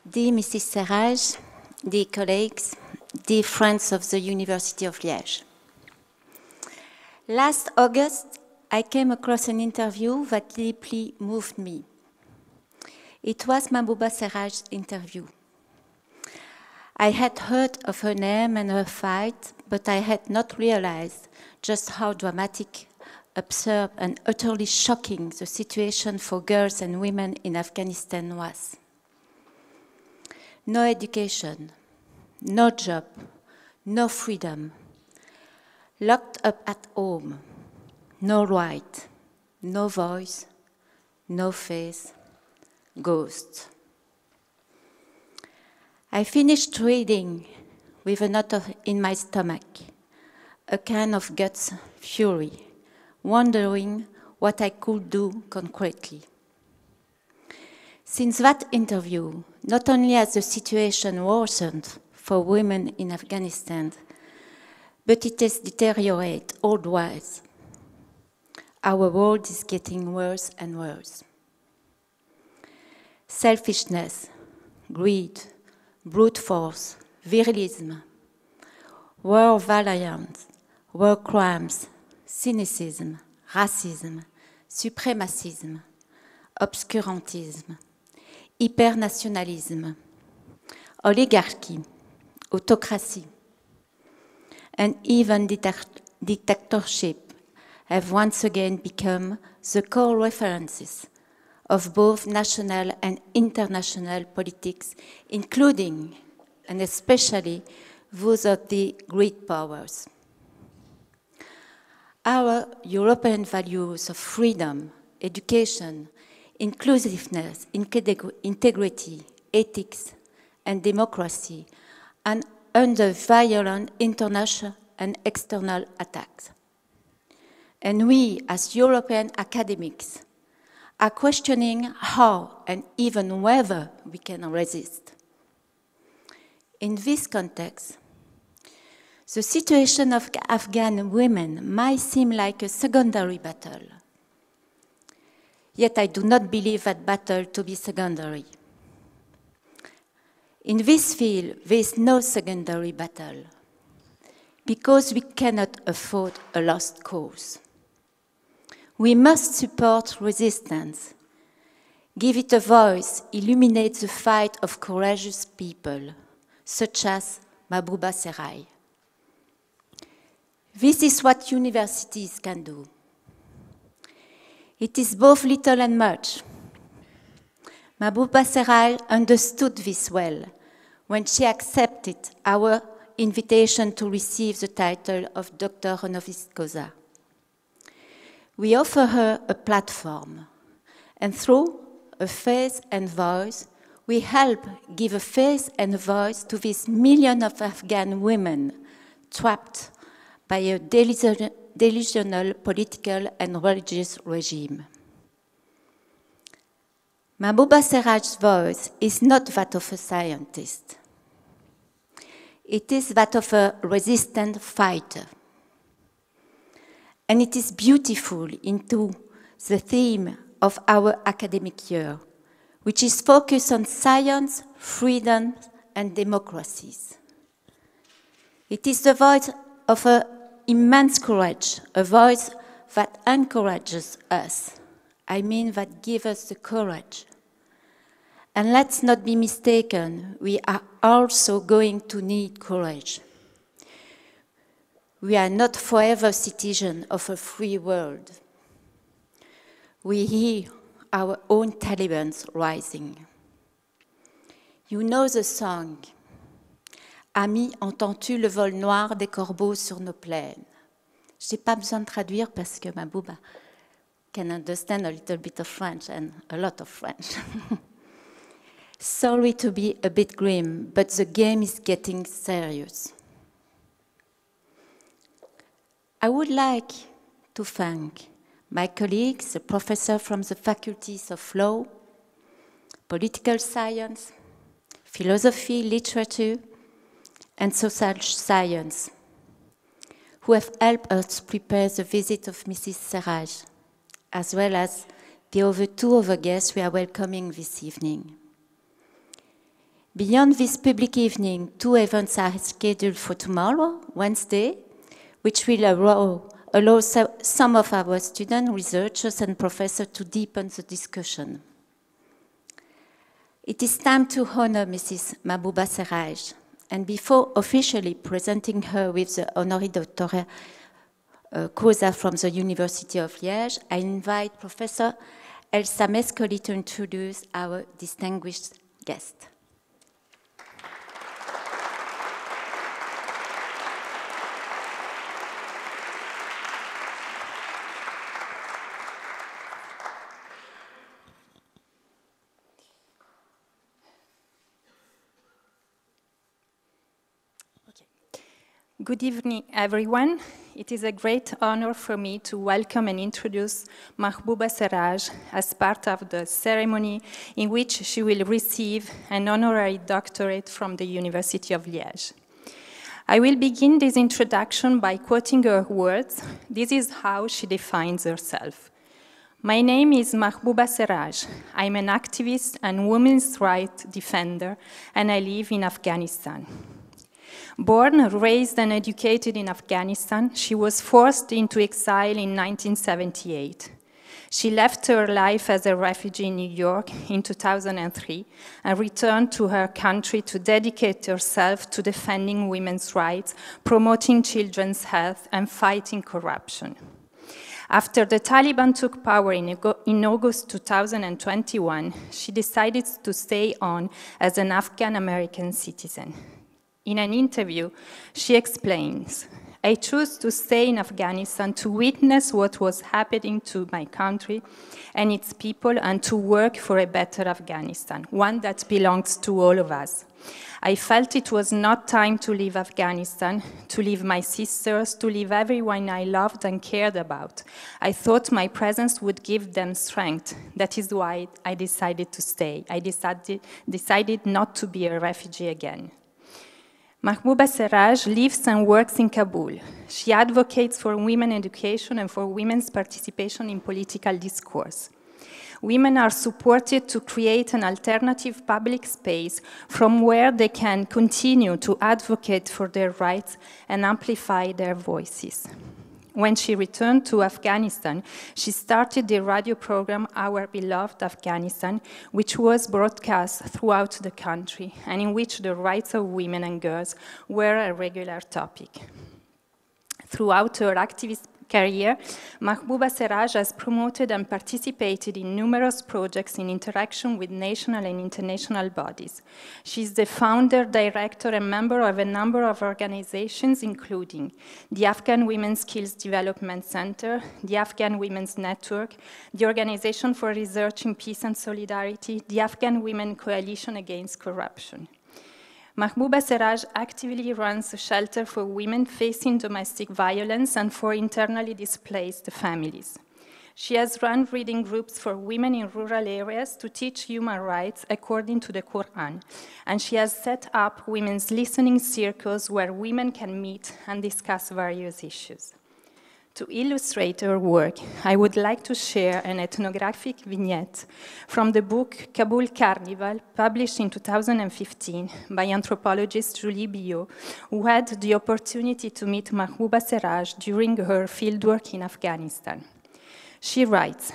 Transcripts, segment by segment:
Dear Mrs. Seraj, dear colleagues, dear friends of the University of Liège. Last August, I came across an interview that deeply moved me. It was Mahbouba SERAJ's interview. I had heard of her name and her fight, but I had not realized just how dramatic, absurd, and utterly shocking the situation for girls and women in Afghanistan was. No education, no job, no freedom, locked up at home, no right, no voice, no face, ghosts. I finished reading with a knot in my stomach, a kind of gut fury, wondering what I could do concretely. Since that interview, not only has the situation worsened for women in Afghanistan, but it has deteriorated all ways. Our world is getting worse and worse. Selfishness, greed, brute force, virilism, war violence, war crimes, cynicism, racism, supremacisme, obscurantisme, hypernationalisme, oligarchy, autocracy, and even dictatorship have once again become the core references of both national and international politics, including and especially those of the great powers. Our European values of freedom, education, inclusiveness, integrity, ethics, and democracy are under violent international and external attacks. And we, as European academics, are questioning how and even whether we can resist. In this context, the situation of Afghan women might seem like a secondary battle. Yet I do not believe that battle to be secondary. In this field, there is no secondary battle, because we cannot afford a lost cause. We must support resistance, give it a voice, illuminate the fight of courageous people, such as Mahbouba SERAJ. This is what universities can do. It is both little and much. Mahbouba SERAJ understood this well when she accepted our invitation to receive the title of Docteure Honoris Causa. We offer her a platform, and through a face and voice, we help give a face and a voice to these millions of Afghan women trapped by a delusional political and religious regime. Mahbouba SERAJ's voice is not that of a scientist. It is that of a resistant fighter. And it is beautiful into the theme of our academic year, which is focused on science, freedom, and democracies. It is the voice of an immense courage, a voice that encourages us. I mean, that gives us the courage. And let's not be mistaken, we are also going to need courage. We are not forever citizens of a free world. We hear our own Talibans rising. You know the song, Ami, entends-tu le vol noir des corbeaux sur nos plaines? Je n'ai pas besoin de traduire parce que Mahbouba can understand a little bit of French and a lot of French. Sorry to be a bit grim, but the game is getting serious. I would like to thank my colleagues, the professor from the faculties of law, political science, philosophy, literature, and social science, who have helped us prepare the visit of Mrs. SERAJ, as well as the two other guests we are welcoming this evening. Beyond this public evening, 2 events are scheduled for tomorrow, Wednesday, which will allow some of our students, researchers, and professors to deepen the discussion. It is time to honor Mrs. Mahbouba SERAJ, and before officially presenting her with the Honoris Docteure Causa from the University of Liège, I invite Professor Elsa Mescoli to introduce our distinguished guest. Good evening, everyone. It is a great honor for me to welcome and introduce Mahbouba SERAJ as part of the ceremony in which she will receive an honorary doctorate from the University of Liège. I will begin this introduction by quoting her words. This is how she defines herself. My name is Mahbouba SERAJ. I'm an activist and women's rights defender, and I live in Afghanistan. Born, raised, and educated in Afghanistan, she was forced into exile in 1978. She left her life as a refugee in New York in 2003 and returned to her country to dedicate herself to defending women's rights, promoting children's health, and fighting corruption. After the Taliban took power in August 2021, she decided to stay on as an Afghan-American citizen. In an interview, she explains, I chose to stay in Afghanistan to witness what was happening to my country and its people and to work for a better Afghanistan, one that belongs to all of us. I felt it was not time to leave Afghanistan, to leave my sisters, to leave everyone I loved and cared about. I thought my presence would give them strength. That is why I decided to stay. I decided not to be a refugee again. Mahbouba SERAJ lives and works in Kabul. She advocates for women education and for women's participation in political discourse. Women are supported to create an alternative public space from where they can continue to advocate for their rights and amplify their voices. When she returned to Afghanistan, she started the radio program Our Beloved Afghanistan, which was broadcast throughout the country and in which the rights of women and girls were a regular topic. Throughout her activist career, Mahbouba SERAJ has promoted and participated in numerous projects in interaction with national and international bodies. She is the founder, director, and member of a number of organizations, including the Afghan Women's Skills Development Center, the Afghan Women's Network, the Organization for Research in Peace and Solidarity, the Afghan Women Coalition Against Corruption. Mahbouba SERAJ actively runs a shelter for women facing domestic violence and for internally displaced families. She has run reading groups for women in rural areas to teach human rights according to the Quran, and she has set up women's listening circles where women can meet and discuss various issues. To illustrate her work, I would like to share an ethnographic vignette from the book Kabul Carnival, published in 2015 by anthropologist Julie Billot, who had the opportunity to meet Mahbouba SERAJ during her fieldwork in Afghanistan. She writes,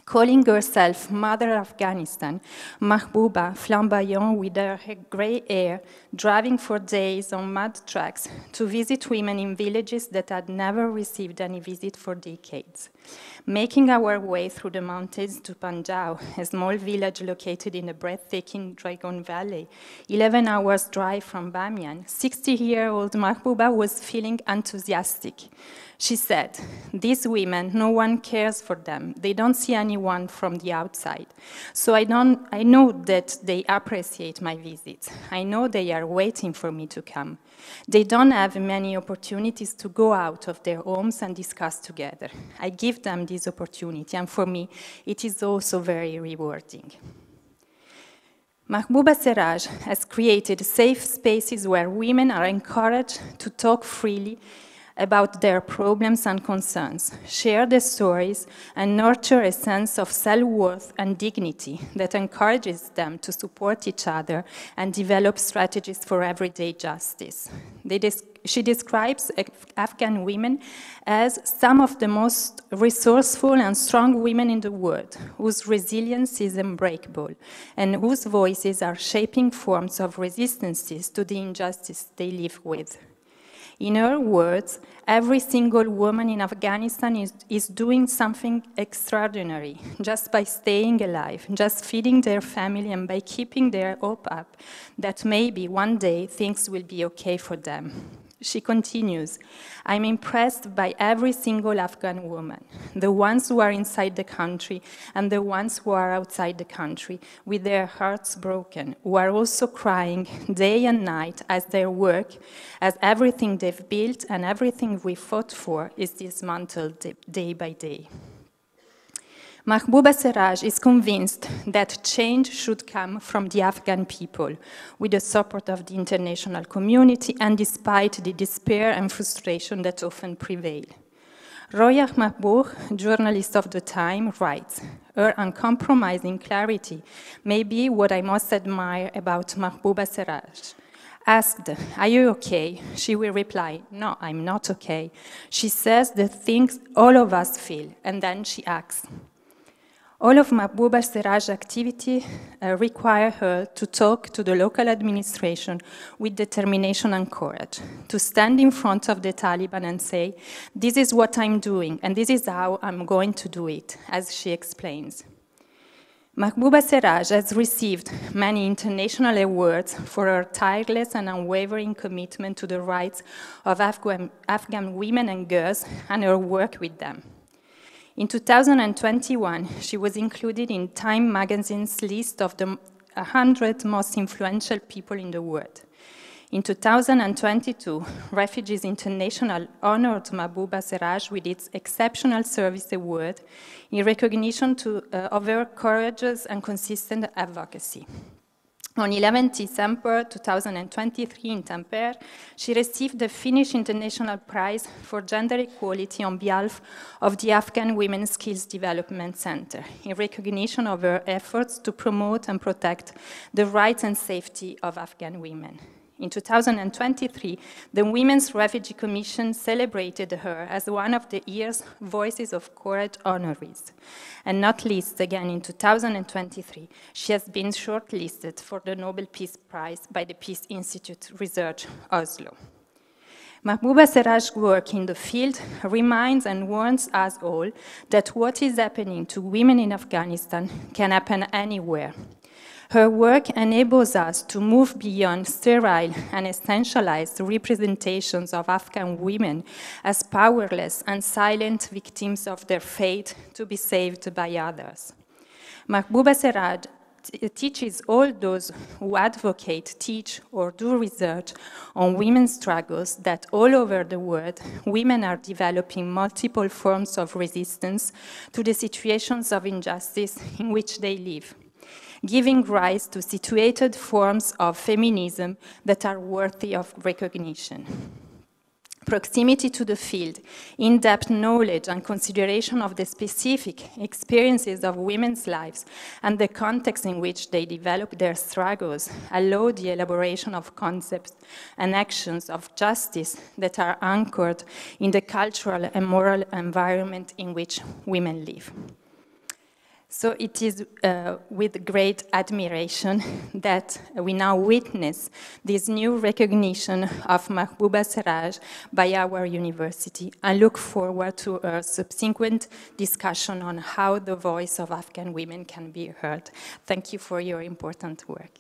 calling herself Mother Afghanistan, Mahbouba, flamboyant with her gray hair, driving for days on mud trucks to visit women in villages that had never received any visit for decades. Making our way through the mountains to Panjau, a small village located in the breathtaking Dragon Valley, 11 hours drive from Bamiyan, 60-year-old Mahbouba was feeling enthusiastic. She said, these women, no one cares for them. They don't see anyone from the outside. So I know that they appreciate my visits. I know they are waiting for me to come. They don't have many opportunities to go out of their homes and discuss together. I give them this opportunity, and for me, it is also very rewarding. Mahbouba SERAJ has created safe spaces where women are encouraged to talk freely about their problems and concerns, share their stories, and nurture a sense of self-worth and dignity that encourages them to support each other and develop strategies for everyday justice. She describes Afghan women as some of the most resourceful and strong women in the world, whose resilience is unbreakable, and whose voices are shaping forms of resistances to the injustice they live with. In her words, every single woman in Afghanistan is doing something extraordinary just by staying alive, just feeding their family, and by keeping their hope up that maybe one day things will be okay for them. She continues, I'm impressed by every single Afghan woman, the ones who are inside the country and the ones who are outside the country, with their hearts broken, who are also crying day and night as their work, as everything they've built and everything we fought for is dismantled day by day. Mahbouba SERAJ is convinced that change should come from the Afghan people, with the support of the international community and despite the despair and frustration that often prevail. Roya Mahbouba, journalist of the time, writes, her uncompromising clarity may be what I most admire about Mahbouba SERAJ. Asked, are you okay? She will reply, no, I'm not okay. She says the things all of us feel, and then she acts. All of Mahbouba SERAJ's activity require her to talk to the local administration with determination and courage, to stand in front of the Taliban and say, this is what I'm doing, and this is how I'm going to do it, as she explains. Mahbouba SERAJ has received many international awards for her tireless and unwavering commitment to the rights of Afghan women and girls and her work with them. In 2021, she was included in Time magazine's list of the 100 most influential people in the world. In 2022, Refugees International honored Mahbouba SERAJ with its Exceptional Service Award in recognition of her courageous and consistent advocacy. On 11 December 2023 in Tampere, she received the Finnish International Prize for Gender Equality on behalf of the Afghan Women's Skills Development Center, in recognition of her efforts to promote and protect the rights and safety of Afghan women. In 2023, the Women's Refugee Commission celebrated her as one of the year's Voices of Courage Honoris. And not least, again in 2023, she has been shortlisted for the Nobel Peace Prize by the Peace Institute Research Oslo. Mahbouba SERAJ's work in the field reminds and warns us all that what is happening to women in Afghanistan can happen anywhere. Her work enables us to move beyond sterile and essentialized representations of Afghan women as powerless and silent victims of their fate to be saved by others. Mahbouba SERAJ teaches all those who advocate, teach, or do research on women's struggles that all over the world, women are developing multiple forms of resistance to the situations of injustice in which they live, giving rise to situated forms of feminism that are worthy of recognition. Proximity to the field, in-depth knowledge and consideration of the specific experiences of women's lives and the context in which they develop their struggles allow the elaboration of concepts and actions of justice that are anchored in the cultural and moral environment in which women live. So it is with great admiration that we now witness this new recognition of Mahbouba SERAJ by our university and look forward to a subsequent discussion on how the voice of Afghan women can be heard. Thank you for your important work.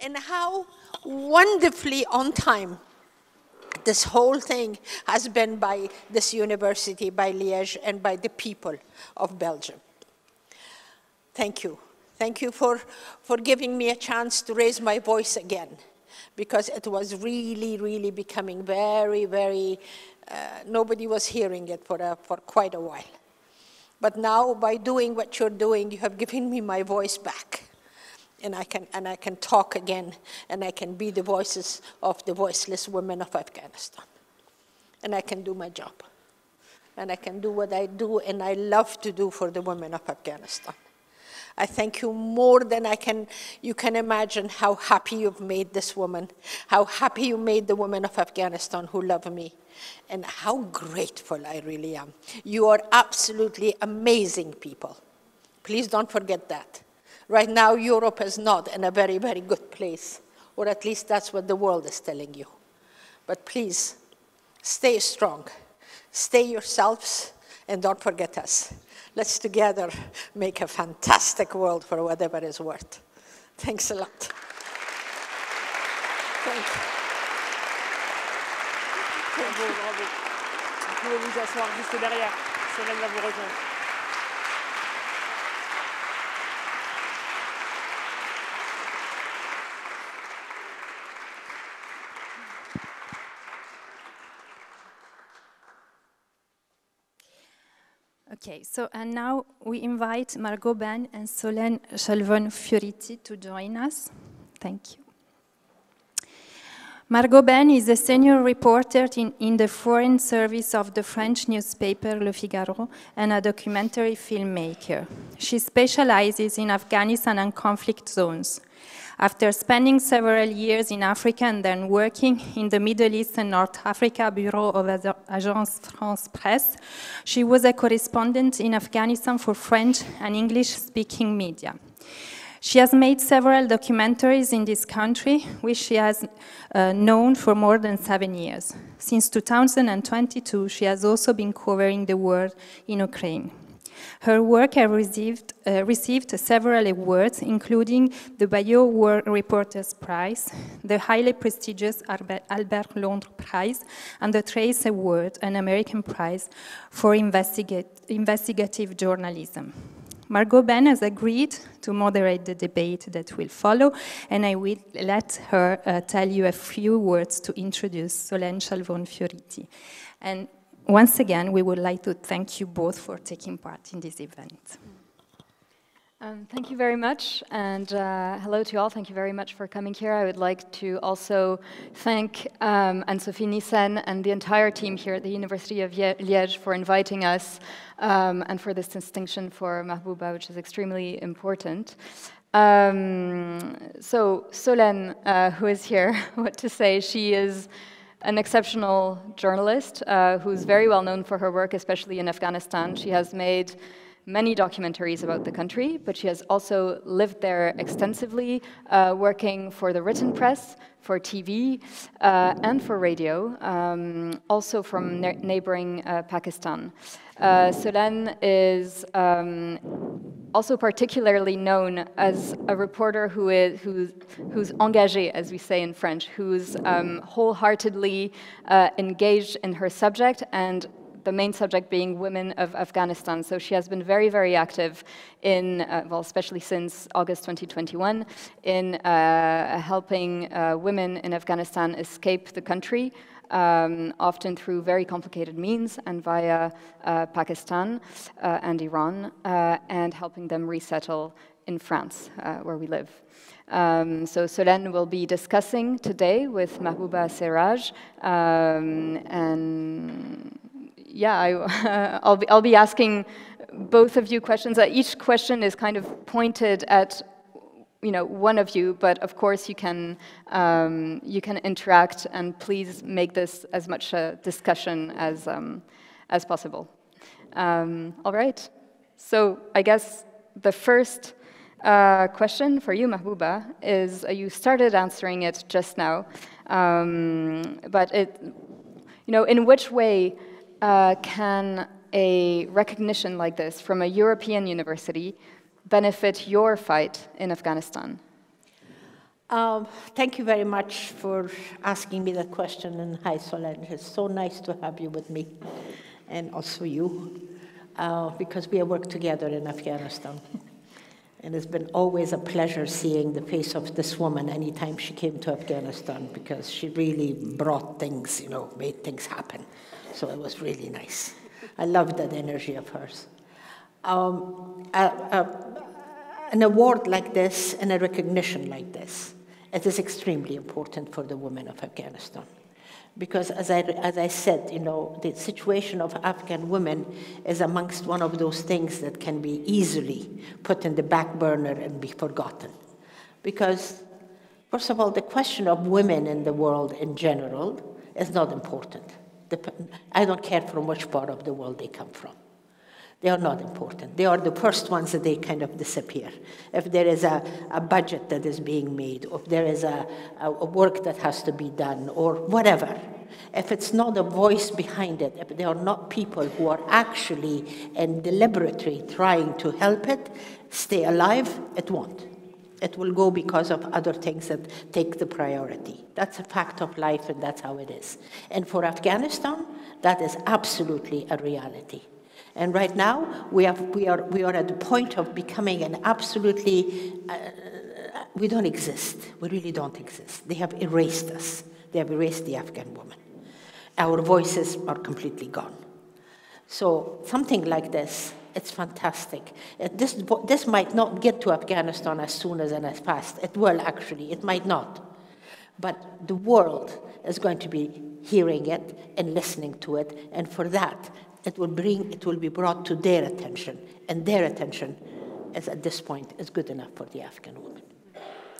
and how wonderfully on time this whole thing has been by this university, by Liège, and by the people of Belgium. Thank you. Thank you for giving me a chance to raise my voice again, because it was really, really becoming very, very, nobody was hearing it for quite a while. But now, by doing what you're doing, you have given me my voice back. And I can talk again, and I can be the voices of the voiceless women of Afghanistan. And I can do my job. And I can do what I do, and I love to do for the women of Afghanistan. I thank you more than you can imagine how happy you've made this woman, how happy you made the women of Afghanistan who love me, and how grateful I really am. You are absolutely amazing people. Please don't forget that. Right now, Europe is not in a very, very good place, or at least that's what the world is telling you. But please, stay strong, stay yourselves, and don't forget us. Let's together make a fantastic world for whatever it's worth. Thanks a lot. Thank you. Bravo, bravo. Vous pouvez vous asseoir juste derrière. Solène va vous rejoindre. Okay, so and now we invite Margaux, Benn and Solène CHALVON-FIORITI to join us. Thank you. Margaux Benn is a senior reporter in the foreign service of the French newspaper Le Figaro and a documentary filmmaker. She specializes in Afghanistan and conflict zones. After spending several years in Africa and then working in the Middle East and North Africa Bureau of Agence France-Presse, she was a correspondent in Afghanistan for French and English-speaking media. She has made several documentaries in this country, which she has known for more than 7 years. Since 2022, she has also been covering the war in Ukraine. Her work has received several awards, including the Bayeux War Reporters Prize, the highly prestigious Albert Londres Prize, and the Trace Award, an American prize for investigative journalism. Margaux Benn has agreed to moderate the debate that will follow, and I will let her tell you a few words to introduce Solène CHALVON-FIORITI. And once again, we would like to thank you both for taking part in this event. Thank you very much, and hello to you all. Thank you very much for coming here. I would like to also thank Anne-Sophie Nyssen and the entire team here at the University of Liège for inviting us and for this distinction for Mahbouba, which is extremely important. So Solène, who is here, what to say, she is an exceptional journalist who's very well known for her work, especially in Afghanistan. She has made many documentaries about the country, but she has also lived there extensively, working for the written press, for TV, and for radio, also from neighboring Pakistan. Solène is also particularly known as a reporter who's engagé, as we say in French, who's wholeheartedly engaged in her subject, and the main subject being women of Afghanistan. So she has been very, very active in, well, especially since August 2021, in helping women in Afghanistan escape the country, often through very complicated means and via Pakistan and Iran, and helping them resettle in France, where we live. So Solène will be discussing today with Mahbouba SERAJ, and yeah, I'll be asking both of you questions. Each question is kind of pointed at, you know, one of you, but of course you can interact, and please make this as much a discussion as possible. All right. So I guess the first question for you, Mahbouba, is you started answering it just now, but you know, in which way can a recognition like this from a European university benefit your fight in Afghanistan? Thank you very much for asking me that question, and hi, Solène. It's so nice to have you with me, and also you, because we have worked together in Afghanistan. And it's been always a pleasure seeing the face of this woman anytime she came to Afghanistan, because she really brought things, you know, made things happen. So it was really nice. I loved that energy of hers. An award like this and a recognition like this, it is extremely important for the women of Afghanistan. Because as I said, you know, the situation of Afghan women is amongst one of those things that can be easily put in the back burner and be forgotten. Because, first of all, the question of women in the world in general is not important. I don't care from which part of the world they come from. They are not important. They are the first ones that they kind of disappear. If there is a budget that is being made, or if there is a work that has to be done, or whatever, if it's not a voice behind it, if there are not people who are actually and deliberately trying to help it stay alive, it won't. It will go because of other things that take the priority. That's a fact of life, and that's how it is. And for Afghanistan, that is absolutely a reality. And right now, we are at the point of becoming an absolutely, we don't exist. We really don't exist. They have erased us. They have erased the Afghan woman. Our voices are completely gone. So something like this, it's fantastic. This might not get to Afghanistan as soon as and as fast. It will actually, it might not. But the world is going to be hearing it and listening to it, and for that, it will be brought to their attention, and their attention is at this point is good enough for the Afghan women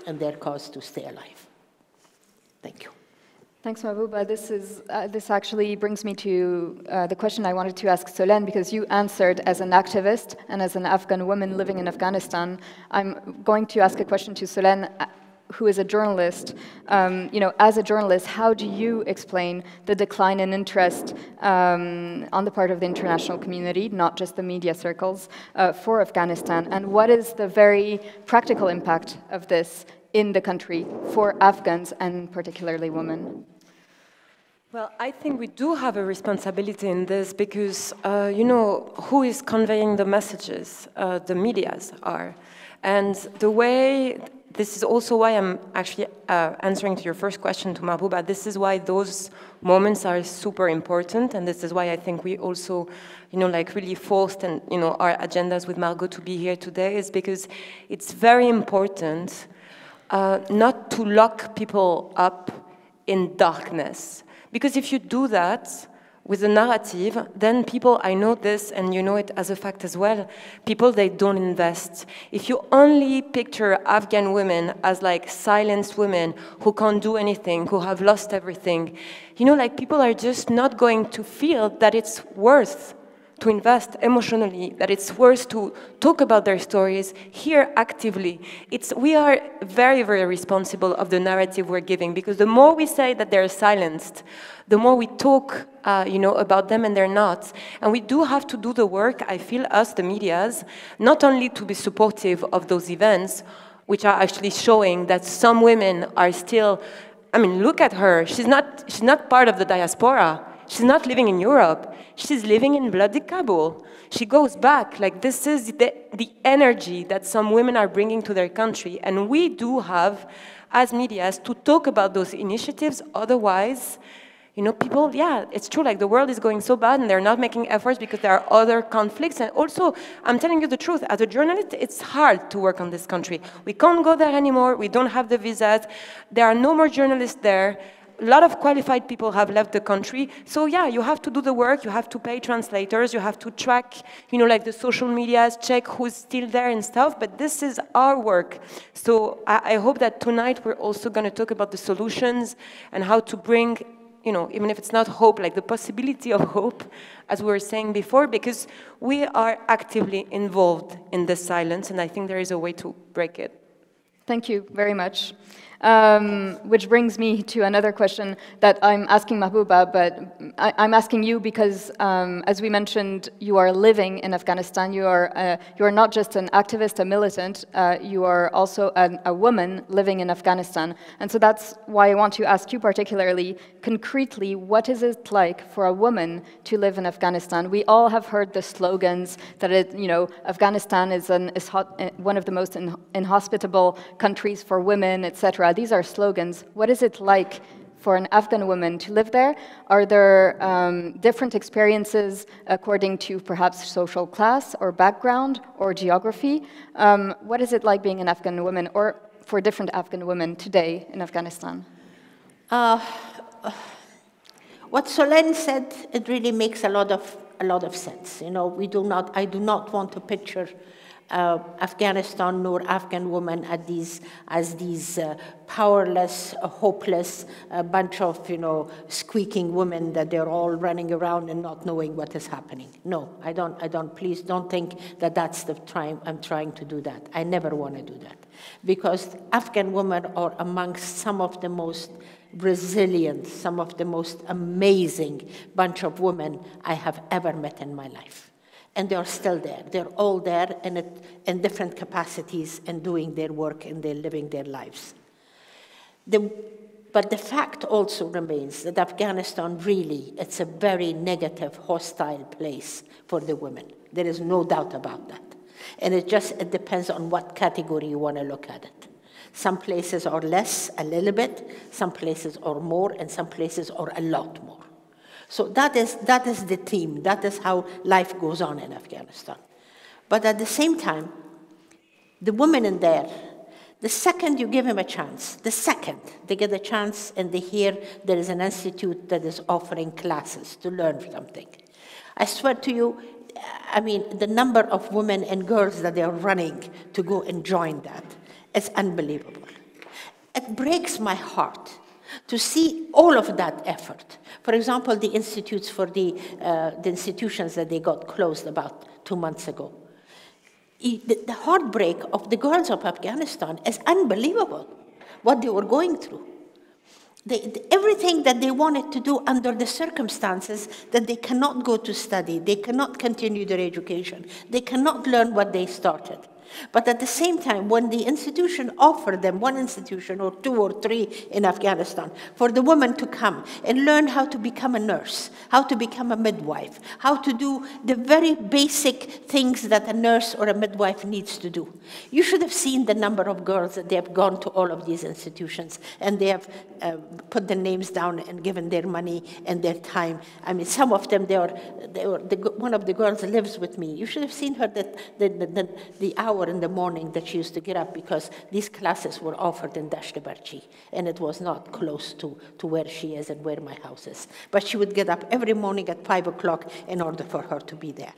and their cause to stay alive. Thank you. Thanks, Mahbouba. This actually brings me to the question I wanted to ask Solène, because you answered as an activist and as an Afghan woman living in Afghanistan. I'm going to ask a question to Solène, who is a journalist. You know, as a journalist, how do you explain the decline in interest on the part of the international community, not just the media circles, for Afghanistan? And what is the very practical impact of this in the country for Afghans and particularly women? Well, I think we do have a responsibility in this because, you know, who is conveying the messages? The medias are. And the way, this is also why I'm actually answering to your first question to Mahbouba, this is why those moments are super important, and this is why I think we also, you know, like really forced and, you know, our agendas with Margaux to be here today is because it's very important not to lock people up in darkness. Because if you do that with a narrative, then people, I know this and you know it as a fact as well, people, they don't invest. If you only picture Afghan women as like silenced women who can't do anything, who have lost everything, you know, like people are just not going to feel that it's worth to invest emotionally, that it's worth to talk about their stories here actively. We are very, very responsible of the narrative we're giving, because the more we say that they're silenced, the more we talk, you know, about them, and they're not. And we do have to do the work, I feel, us, the medias, not only to be supportive of those events, which are actually showing that some women are still, I mean, look at her, she's not part of the diaspora. She's not living in Europe. She's living in bloody Kabul. She goes back. Like, this is the energy that some women are bringing to their country. And we do have, as medias, to talk about those initiatives. Otherwise, you know, people, yeah, it's true, like the world is going so bad and they're not making efforts because there are other conflicts. And also, I'm telling you the truth, as a journalist, it's hard to work on this country. We can't go there anymore. We don't have the visas. There are no more journalists there. A lot of qualified people have left the country. So yeah, you have to do the work, you have to pay translators, you have to track, you know, like the social medias, check who's still there and stuff, but this is our work. So I hope that tonight we're also going to talk about the solutions and how to bring, you know, even if it's not hope, like the possibility of hope, as we were saying before, because we are actively involved in this silence, and I think there is a way to break it. Thank you very much. Which brings me to another question that I'm asking Mahbouba, but I'm asking you because, as we mentioned, you are living in Afghanistan. You are not just an activist, a militant. You are also a woman living in Afghanistan. And so that's why I want to ask you particularly, concretely, what is it like for a woman to live in Afghanistan? We all have heard the slogans that Afghanistan is one of the most inhospitable countries for women, etc. These are slogans. What is it like for an Afghan woman to live there? Are there different experiences according to perhaps social class or background or geography? What is it like being an Afghan woman, or for different Afghan women today in Afghanistan? What Solène said, it really makes a lot of sense. I do not want to picture Afghanistan nor Afghan women as these powerless, hopeless bunch of squeaking women that they're all running around and not knowing what is happening. No, I don't. Please don't think that that's I'm trying to do that. I never want to do that, because Afghan women are amongst some of the most resilient, some of the most amazing bunch of women I have ever met in my life. And they're still there. They're all there in different capacities and doing their work and they're living their lives. But the fact also remains that Afghanistan really, it's a very negative, hostile place for the women. There is no doubt about that. And it depends on what category you want to look at it. Some places are less, a little bit, some places are more, and some places are a lot more. So that is the theme. That is how life goes on in Afghanistan. But at the same time, the women in there, the second you give them a chance, the second they get a chance and they hear there is an institute that is offering classes to learn something, I swear to you, the number of women and girls that they are running to go and join that, it's unbelievable. It breaks my heart to see all of that effort. For example, the institutes for the institutions that they got closed about 2 months ago. The heartbreak of the girls of Afghanistan is unbelievable, what they were going through. Everything that they wanted to do under the circumstances that they cannot go to study, they cannot continue their education, they cannot learn what they started. But at the same time, when the institution offered them, one institution or 2 or 3 in Afghanistan, for the woman to come and learn how to become a nurse, how to become a midwife, how to do the very basic things that a nurse or a midwife needs to do. You should have seen the number of girls that they have gone to all of these institutions, and they have put their names down and given their money and their time. Some of them, one of the girls lives with me. You should have seen her the hour in the morning that she used to get up, because these classes were offered in Dasht-e-Barchi, and it was not close to where she is and where my house is. But she would get up every morning at 5 o'clock in order for her to be there.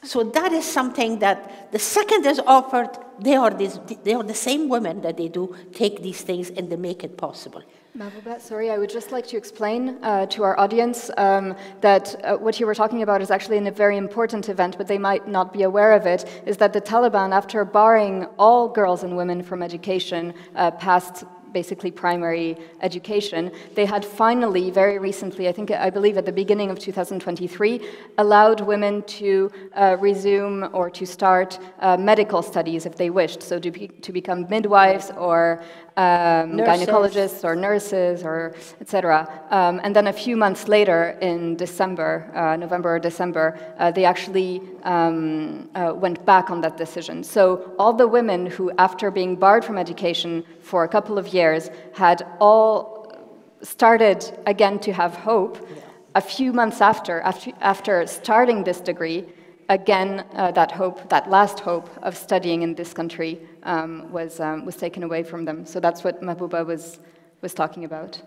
So that is something that the second is offered, they are the same women that they do take these things and they make it possible. Mahbouba, sorry, I would just like to explain to our audience that what you were talking about is actually a very important event, but they might not be aware of it, is that the Taliban, after barring all girls and women from education past basically primary education, they had finally, very recently, I believe at the beginning of 2023, allowed women to resume or to start medical studies if they wished, so to become midwives or gynecologists or nurses or etc. And then a few months later, in December, November or December, they actually went back on that decision. So all the women who, after being barred from education for a couple of years, had all started again to have hope, a few months after starting this degree, again, that last hope of studying in this country was taken away from them. So that's what Mahbouba was talking about.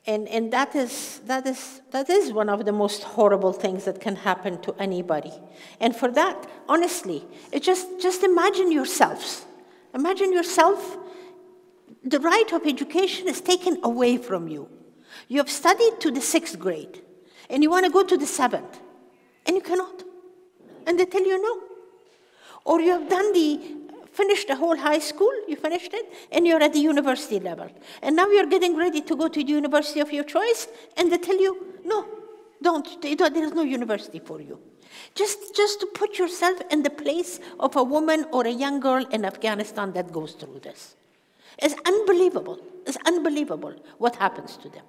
And that is one of the most horrible things that can happen to anybody. And for that, honestly, just imagine yourselves. Imagine yourself, the right of education is taken away from you. You have studied to the 6th grade, and you want to go to the 7th, and you cannot. And they tell you no. Or you have done the finished the whole high school, you finished it, and you're at the university level. And now you're getting ready to go to the university of your choice, and they tell you, no, don't, there's no university for you. Just to put yourself in the place of a woman or a young girl in Afghanistan that goes through this. It's unbelievable. It's unbelievable what happens to them.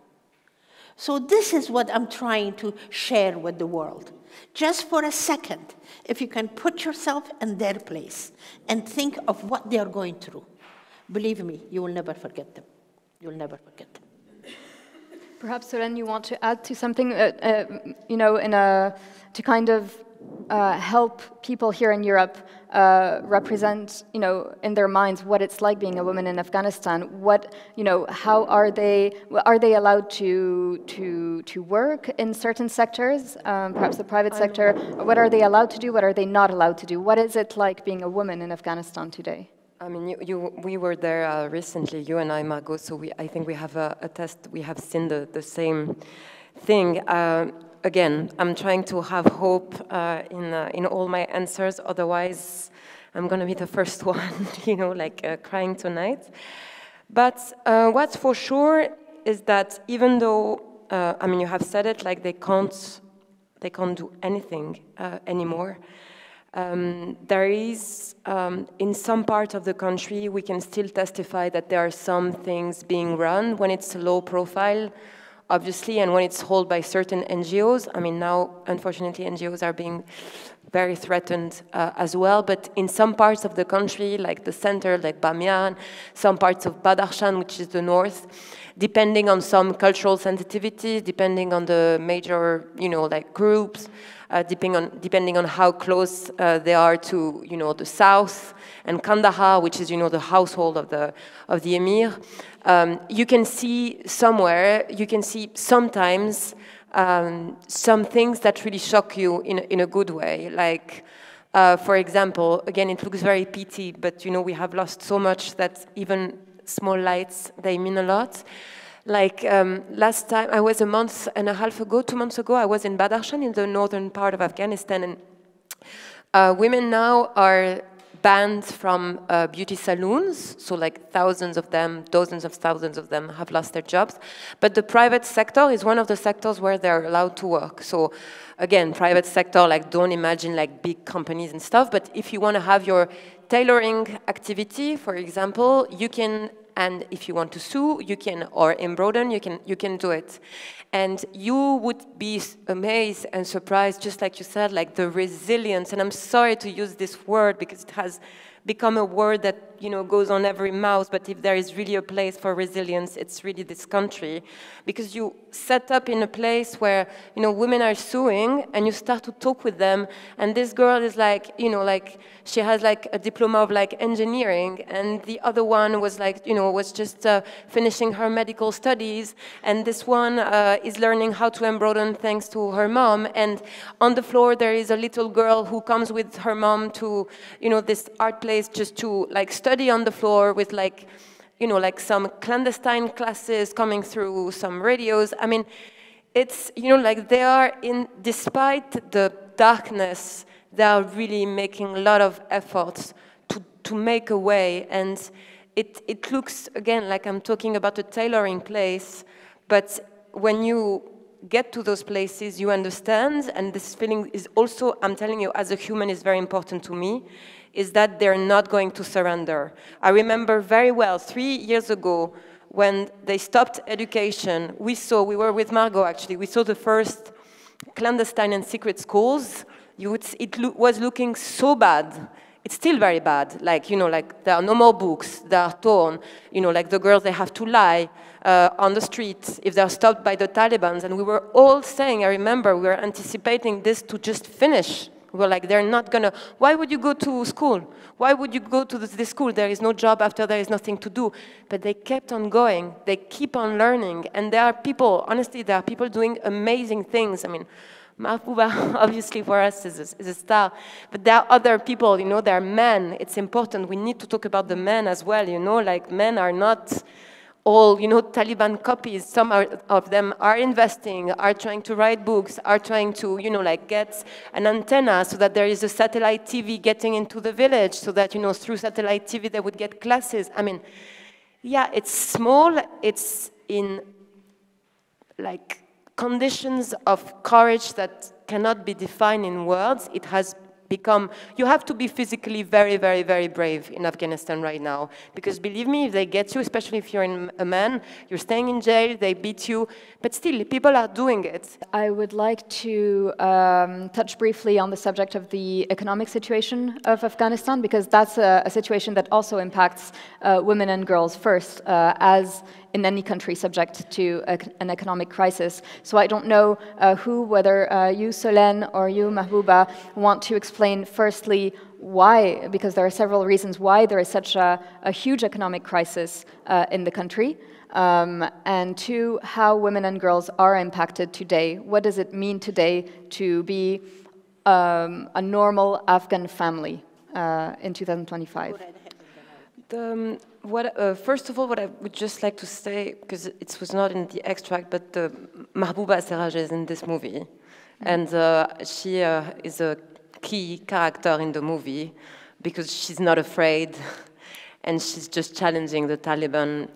So this is what I'm trying to share with the world. Just for a second, if you can put yourself in their place and think of what they are going through, believe me, you will never forget them. You'll never forget them. Perhaps, Solène, you want to add to something, you know, to kind of help people here in Europe represent, you know, in their minds what it's like being a woman in Afghanistan. What, you know, how are they allowed to work in certain sectors, perhaps the private sector? What are they allowed to do? What are they not allowed to do? What is it like being a woman in Afghanistan today? I mean, we were there recently, you and I, Margaux, so I think we have a test, we have seen the same thing. Again, I'm trying to have hope in all my answers, otherwise I'm going to be the first one, you know, like crying tonight. But what's for sure is that even though, I mean, you have said it, like they can't do anything anymore. There is, in some parts of the country, we can still testify that there are some things being run when it's low profile, obviously, and when it's held by certain NGOs. I mean, now, unfortunately, NGOs are being very threatened as well, but in some parts of the country, like the center, like Bamiyan, some parts of Badakhshan, which is the north, depending on some cultural sensitivity, depending on the major, you know, like groups, depending on how close they are to, you know, the south, and Kandahar, which is, you know, the household of the emir. You can see somewhere, you can see sometimes some things that really shock you in a good way. Like, for example, again, it looks very petty, but, you know, we have lost so much that even small lights, they mean a lot. Like last time, I was 2 months ago, I was in Badakhshan in the northern part of Afghanistan, and women now are banned from beauty salons, so like thousands of them, dozens of thousands of them have lost their jobs. But the private sector is one of the sectors where they're allowed to work. So again, private sector, like don't imagine like big companies and stuff, but if you want to have your tailoring activity, for example, you can, and if you want to sew, you can, or embroider, you can do it. And you would be amazed and surprised, just like you said, like the resilience, and I'm sorry to use this word because it has become a word that, you know, goes on every mouth, but if there is really a place for resilience, it's really this country. Because you set up in a place where, you know, women are sewing, and you start to talk with them, and this girl is like, you know, like, she has like a diploma of like engineering, and the other one was like, you know, was just finishing her medical studies, and this one is learning how to embroider thanks to her mom, and on the floor there is a little girl who comes with her mom to, you know, this art place just to like study on the floor with like, you know, like some clandestine classes coming through some radios. I mean, it's, you know, like they are despite the darkness, they are really making a lot of efforts to make a way. And it looks, again, like I'm talking about a tailoring place, but when you get to those places, you understand, and this feeling is also, I'm telling you, as a human, is very important to me, is that they're not going to surrender. I remember very well, 3 years ago, when they stopped education, we were with Margaux actually, we saw the first clandestine and secret schools. It was looking so bad. It's still very bad. Like, you know, like there are no more books, they are torn. You know, like the girls, they have to lie on the street if they're stopped by the Taliban. And we were all saying, I remember, we were anticipating this to just finish. We were like, they're not gonna, why would you go to school? Why would you go to this school? There is no job after, there is nothing to do. But they kept on going, they keep on learning. And there are people, honestly, there are people doing amazing things. I mean, Mahbouba, obviously for us, is a star. But there are other people, you know, there are men. It's important. We need to talk about the men as well, you know, like men are not all, you know, Taliban copies. Some of them are investing, are trying to write books, are trying to, you know, like get an antenna so that there is a satellite TV getting into the village so that, you know, through satellite TV they would get classes. I mean, yeah, it's small, it's in like conditions of courage that cannot be defined in words. It has become, you have to be physically very, very, very brave in Afghanistan right now. Because believe me, if they get you, especially if you're a man, you're staying in jail, they beat you, but still, people are doing it. I would like to touch briefly on the subject of the economic situation of Afghanistan, because that's a situation that also impacts women and girls first, as in any country subject to an economic crisis. So I don't know who, whether you, Solène, or you, Mahbouba, want to explain firstly why, because there are several reasons why there is such a huge economic crisis in the country, and two, how women and girls are impacted today. What does it mean today to be a normal Afghan family in 2025? First of all, what I would just like to say, because it was not in the extract, but Mahbouba SERAJ is in this movie. And she is a key character in the movie because she's not afraid and she's just challenging the Taliban,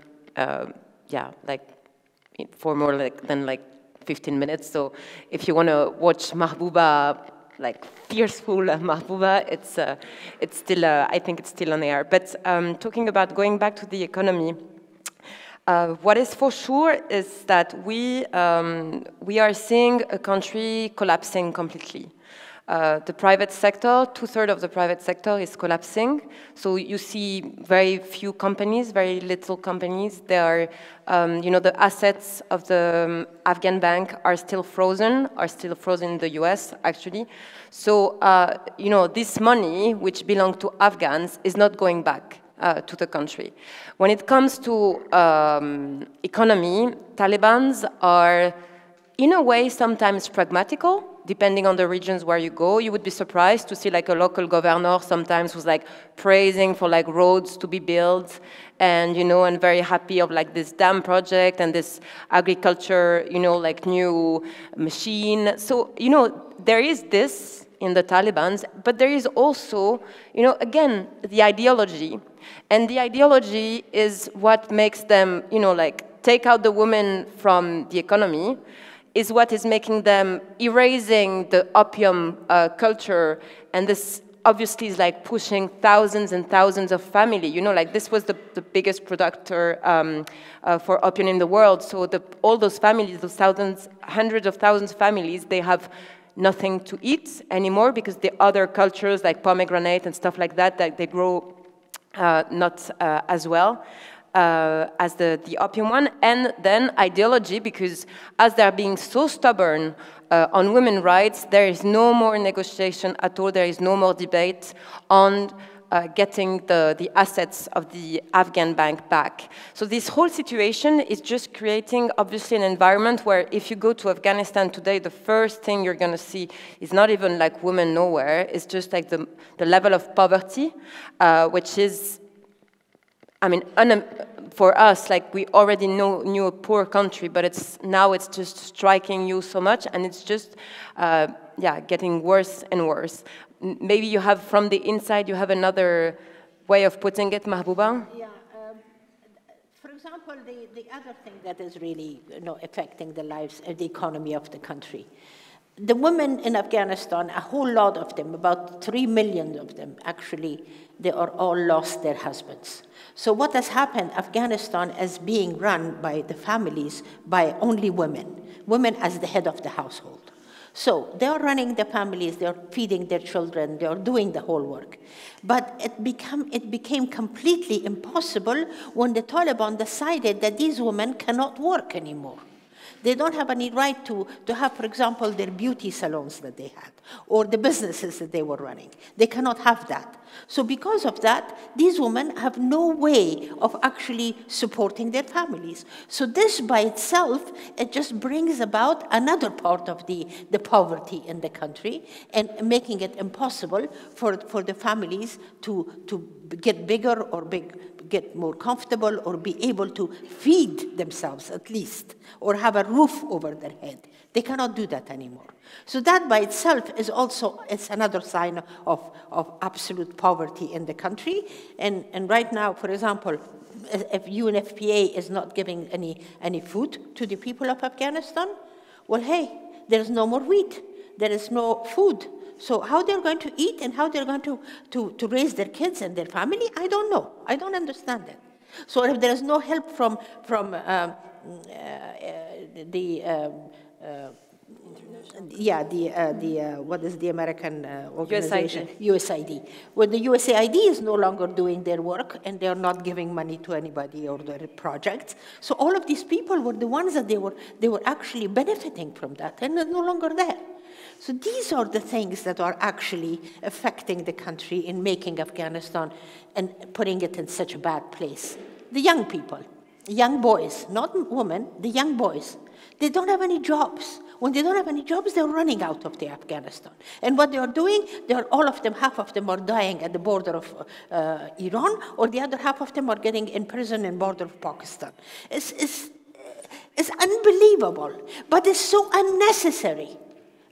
for more than 15 minutes. So if you want to watch Mahbouba, like fierceful Mahbouba, it's still, I think it's still on air. But talking about going back to the economy, what is for sure is that we are seeing a country collapsing completely. The private sector, 2/3 of the private sector is collapsing. So you see very few companies, very little companies. They are, the assets of the Afghan bank are still frozen in the US, actually. So, this money, which belonged to Afghans, is not going back to the country. When it comes to economy, Talibans are, in a way, sometimes pragmatical. Depending on the regions where you go, you would be surprised to see like a local governor sometimes who's like praising for like roads to be built and, and very happy of like this dam project and this agriculture, like new machine. So, there is this in the Taliban, but there is also, again, the ideology. And the ideology is what makes them, take out the women from the economy, is what is making them erasing the opium culture, and this obviously is like pushing thousands and thousands of families. This was the biggest producer for opium in the world. So all those families, those thousands, hundreds of thousands of families, they have nothing to eat anymore because the other cultures like pomegranate and stuff like that they grow not as well. As the opium one, and then ideology, because as they're being so stubborn on women's rights, there is no more negotiation at all, there is no more debate on getting the assets of the Afghan bank back. So this whole situation is just creating, obviously, an environment where if you go to Afghanistan today, the first thing you're going to see is not even like women nowhere, it's just like the level of poverty, which is, for us, like we already knew a poor country, but now it's just striking you so much, and it's just, getting worse and worse. Maybe you have, from the inside, you have another way of putting it, Mahbouba? Yeah. For example, the other thing that is really, affecting the lives and the economy of the country. The women in Afghanistan, a whole lot of them, about 3 million of them, actually, they are all lost their husbands. So what has happened, Afghanistan is being run by the families by only women as the head of the household. So they are running the families, they are feeding their children, they are doing the whole work. But it became completely impossible when the Taliban decided that these women cannot work anymore. They don't have any right to have, for example, their beauty salons that they had, or the businesses that they were running. They cannot have that. So because of that, these women have no way of actually supporting their families. So this by itself, it just brings about another part of the poverty in the country and making it impossible for the families to get bigger or get more comfortable or be able to feed themselves at least, or have a roof over their head. They cannot do that anymore. So that by itself is also, it's another sign of absolute poverty in the country. And right now, for example, if UNFPA is not giving any food to the people of Afghanistan, well, hey, there's no more wheat. There is no food. So how they're going to eat and how they're going to raise their kids and their family, I don't know. I don't understand that. So if there is no help from what is the American organization? USAID. When the USAID is no longer doing their work and they're not giving money to anybody or their projects, so all of these people were the ones that they were actually benefiting from that, and they're no longer there. So these are the things that are actually affecting the country in making Afghanistan and putting it in such a bad place. The young people, young boys, not women, the young boys, they don't have any jobs. When they don't have any jobs, they're running out of the Afghanistan. And what they are doing, all of them, half of them are dying at the border of Iran, or the other half of them are getting in prison in border of Pakistan. It's unbelievable, but it's so unnecessary.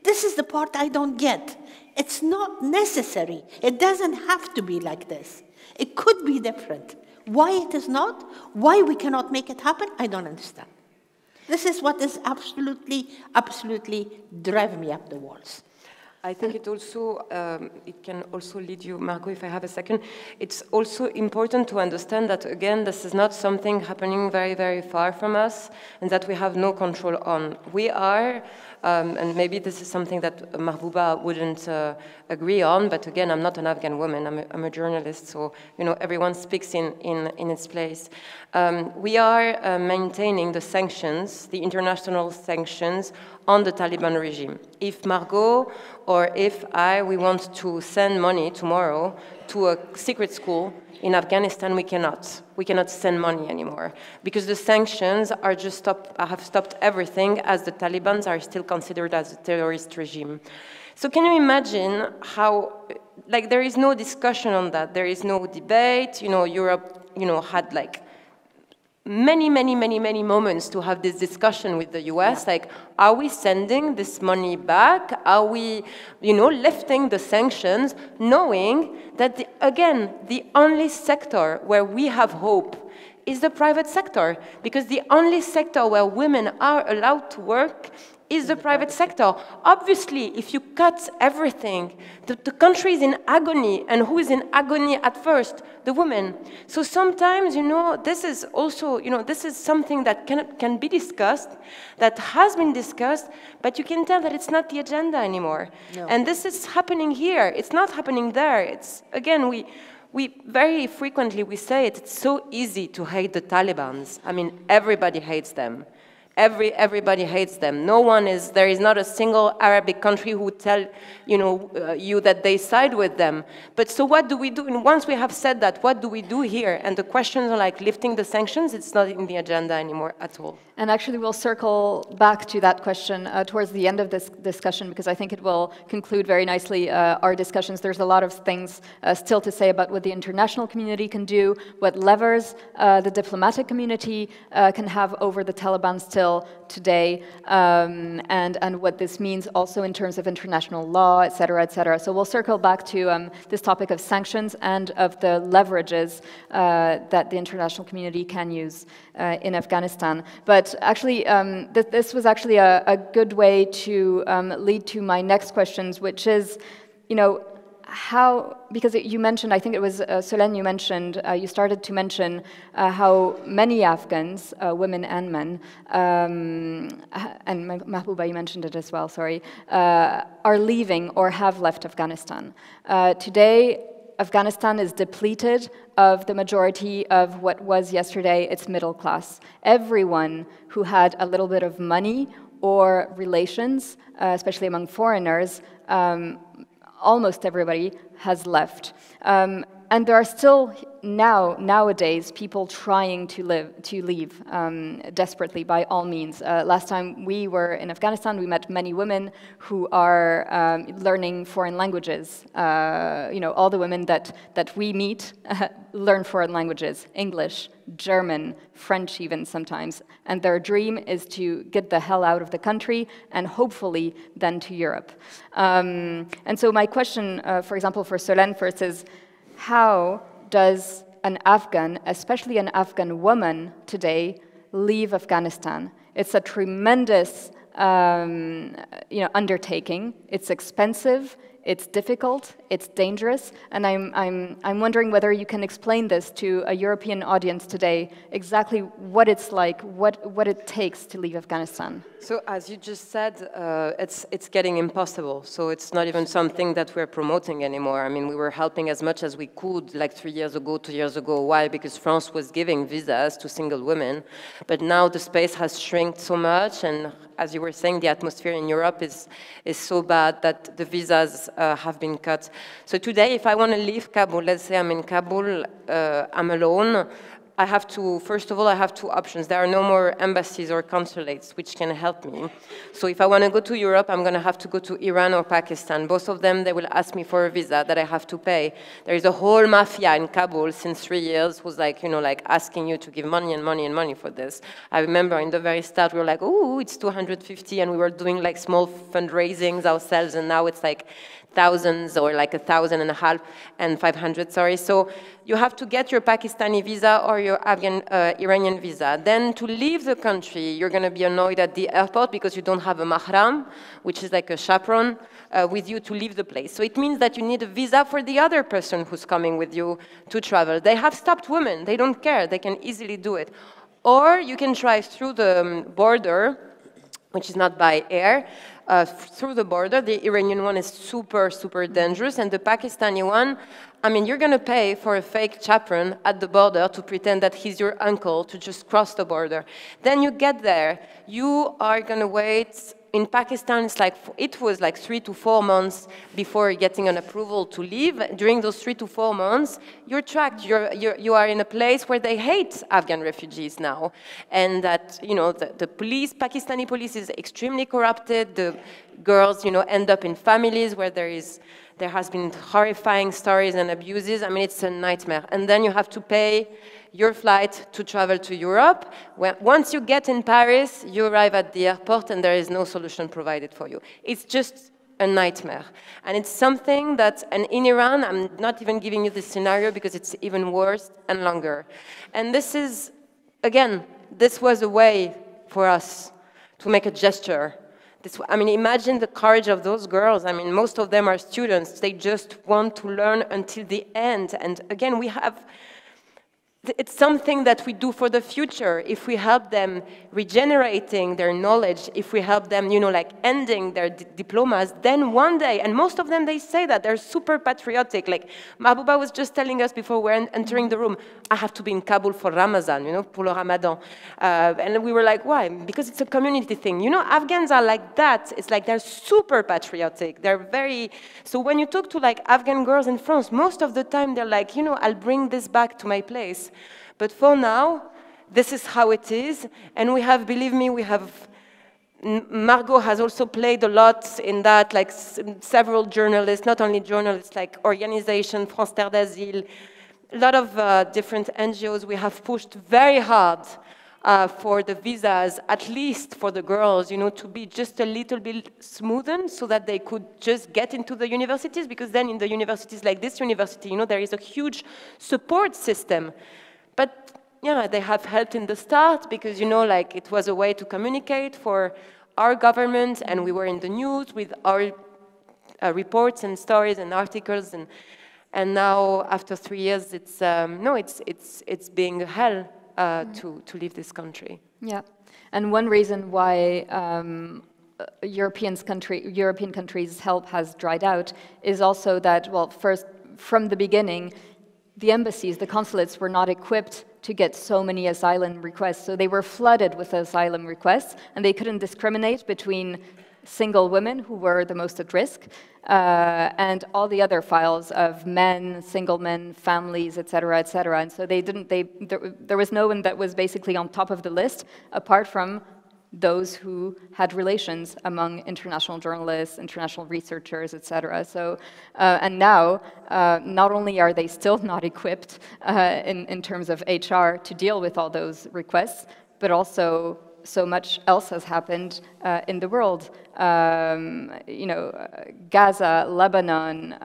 This is the part I don't get. It's not necessary. It doesn't have to be like this. It could be different. Why it is not, why we cannot make it happen, I don't understand. This is what is absolutely drive me up the walls. I think it also, it can also lead you, Margaux, if I have a second. It's also important to understand that, again, this is not something happening very, very far from us and that we have no control on. We are, and maybe this is something that Mahbouba wouldn't agree on, but again, I'm not an Afghan woman, I'm a journalist, so, you know, everyone speaks in its place. We are maintaining the sanctions, the international sanctions, on the Taliban regime. If Margaux or if we want to send money tomorrow to a secret school in Afghanistan, we cannot. We cannot send money anymore because the sanctions are just have stopped everything, as the Taliban are still considered as a terrorist regime. So can you imagine how, like, there is no discussion on that. There is no debate. You know, Europe, you know, had like many moments to have this discussion with the US, like, are we sending this money back? Are we, you know, lifting the sanctions, knowing that, again, the only sector where we have hope is the private sector, because the only sector where women are allowed to work is the private sector. Obviously, if you cut everything, the country is in agony, and who is in agony at first? The women. So sometimes, you know, this is also, you know, this is something that can be discussed, that has been discussed, but you can tell that it's not the agenda anymore. No. And this is happening here. It's not happening there. It's, again, we very frequently, we say it, it's so easy to hate the Taliban. I mean, everybody hates them. Everybody hates them. No one is, there is not a single Arabic country who would tell, you know, you that they side with them. But so what do we do? And once we have said that, what do we do here? And the questions are like lifting the sanctions, it's not in the agenda anymore at all. And actually we'll circle back to that question towards the end of this discussion, because I think it will conclude very nicely our discussions. There's a lot of things still to say about what the international community can do, what levers the diplomatic community can have over the Taliban still today, and what this means also in terms of international law, et cetera, et cetera. So we'll circle back to this topic of sanctions and of the leverages that the international community can use in Afghanistan. But actually, this was actually a good way to lead to my next questions, which is, you know, how, because you mentioned, I think it was Solène, you mentioned, you started to mention how many Afghans, women and men, and Mahbouba, you mentioned it as well, sorry, are leaving or have left Afghanistan. Today, Afghanistan is depleted of the majority of what was yesterday its middle class. Everyone who had a little bit of money or relations, especially among foreigners, almost everybody has left. And there are still nowadays people trying to leave desperately by all means. Last time we were in Afghanistan, we met many women who are learning foreign languages. All the women that we meet learn foreign languages, English, German, French even sometimes. And their dream is to get the hell out of the country and hopefully then to Europe. And so my question, for example, for Solène first is, how does an Afghan, especially an Afghan woman today, leave Afghanistan? It's a tremendous undertaking. It's expensive, it's difficult, it's dangerous, and I'm wondering whether you can explain this to a European audience today, exactly what it's like, what it takes to leave Afghanistan. So as you just said, it's getting impossible. So it's not even something that we're promoting anymore. I mean, we were helping as much as we could like 3 years ago, 2 years ago. Why? Because France was giving visas to single women. But now the space has shrunk so much, and as you were saying, the atmosphere in Europe is so bad that the visas have been cut. So today, if I want to leave Kabul, let's say I'm in Kabul, I'm alone, I have to, first of all, I have two options. There are no more embassies or consulates which can help me. So if I want to go to Europe, I'm going to have to go to Iran or Pakistan. Both of them, they will ask me for a visa that I have to pay. There is a whole mafia in Kabul since 3 years who's like, asking you to give money and money and money for this. I remember in the very start, we were like, oh, it's 250, and we were doing like small fundraisings ourselves, and now it's like thousands or like 1,500 and 500, sorry. So you have to get your Pakistani visa or your Iranian visa. Then to leave the country, you're going to be annoyed at the airport because you don't have a mahram, which is like a chaperone, with you to leave the place. So it means that you need a visa for the other person who's coming with you to travel. They have stopped women. They don't care. They can easily do it. Or you can drive through the border, which is not by air, through the border. The Iranian one is super, super dangerous, and the Pakistani one, I mean, you're going to pay for a fake chaperone at the border to pretend that he's your uncle to just cross the border. Then you get there, you are going to wait. In Pakistan, it was like 3 to 4 months before getting an approval to leave. During those 3 to 4 months, you're tracked. You are in a place where they hate Afghan refugees now, and that the police, Pakistani police, is extremely corrupted. The girls, end up in families where there has been horrifying stories and abuses. I mean, it's a nightmare. And then you have to pay your flight to travel to Europe. Once you get in Paris, you arrive at the airport and there is no solution provided for you. It's just a nightmare. And it's something that, and in Iran, I'm not even giving you this scenario because it's even worse and longer. And this is, again, this was a way for us to make a gesture. I mean, imagine the courage of those girls. I mean, most of them are students. They just want to learn until the end. And again, it's something that we do for the future. If we help them regenerating their knowledge, if we help them, ending their diplomas, then one day, and most of them, they say that, they're super patriotic. Like Mahbouba was just telling us before we're entering the room, I have to be in Kabul for Ramadan, pour le Ramadan. And we were like, why? Because it's a community thing. Afghans are like that. It's like they're super patriotic. They're very, so when you talk to Afghan girls in France, most of the time they're like, I'll bring this back to my place. But for now, this is how it is, and we have, believe me, Margaux has also played a lot in that, several journalists, not only journalists, like Organisation, France Terre d'Asile, a lot of different NGOs. We have pushed very hard for the visas, at least for the girls, to be just a little bit smoothened so that they could just get into the universities, because then in the universities like this university, there is a huge support system. But, yeah, they have helped in the start because, it was a way to communicate for our government, and we were in the news with our reports and stories and articles, and now, after 3 years, it's being a hell to leave this country. Yeah, and one reason why European countries' help has dried out is also that, well, first, from the beginning, the embassies, the consulates were not equipped to get so many asylum requests. So they were flooded with asylum requests, and they couldn't discriminate between single women who were the most at risk, and all the other files of men, single men, families, etc., etc. And so there was no one that was basically on top of the list, apart from those who had relations among international journalists, international researchers, etc. So, and now, not only are they still not equipped in terms of HR to deal with all those requests, but also so much else has happened in the world. You know, Gaza, Lebanon,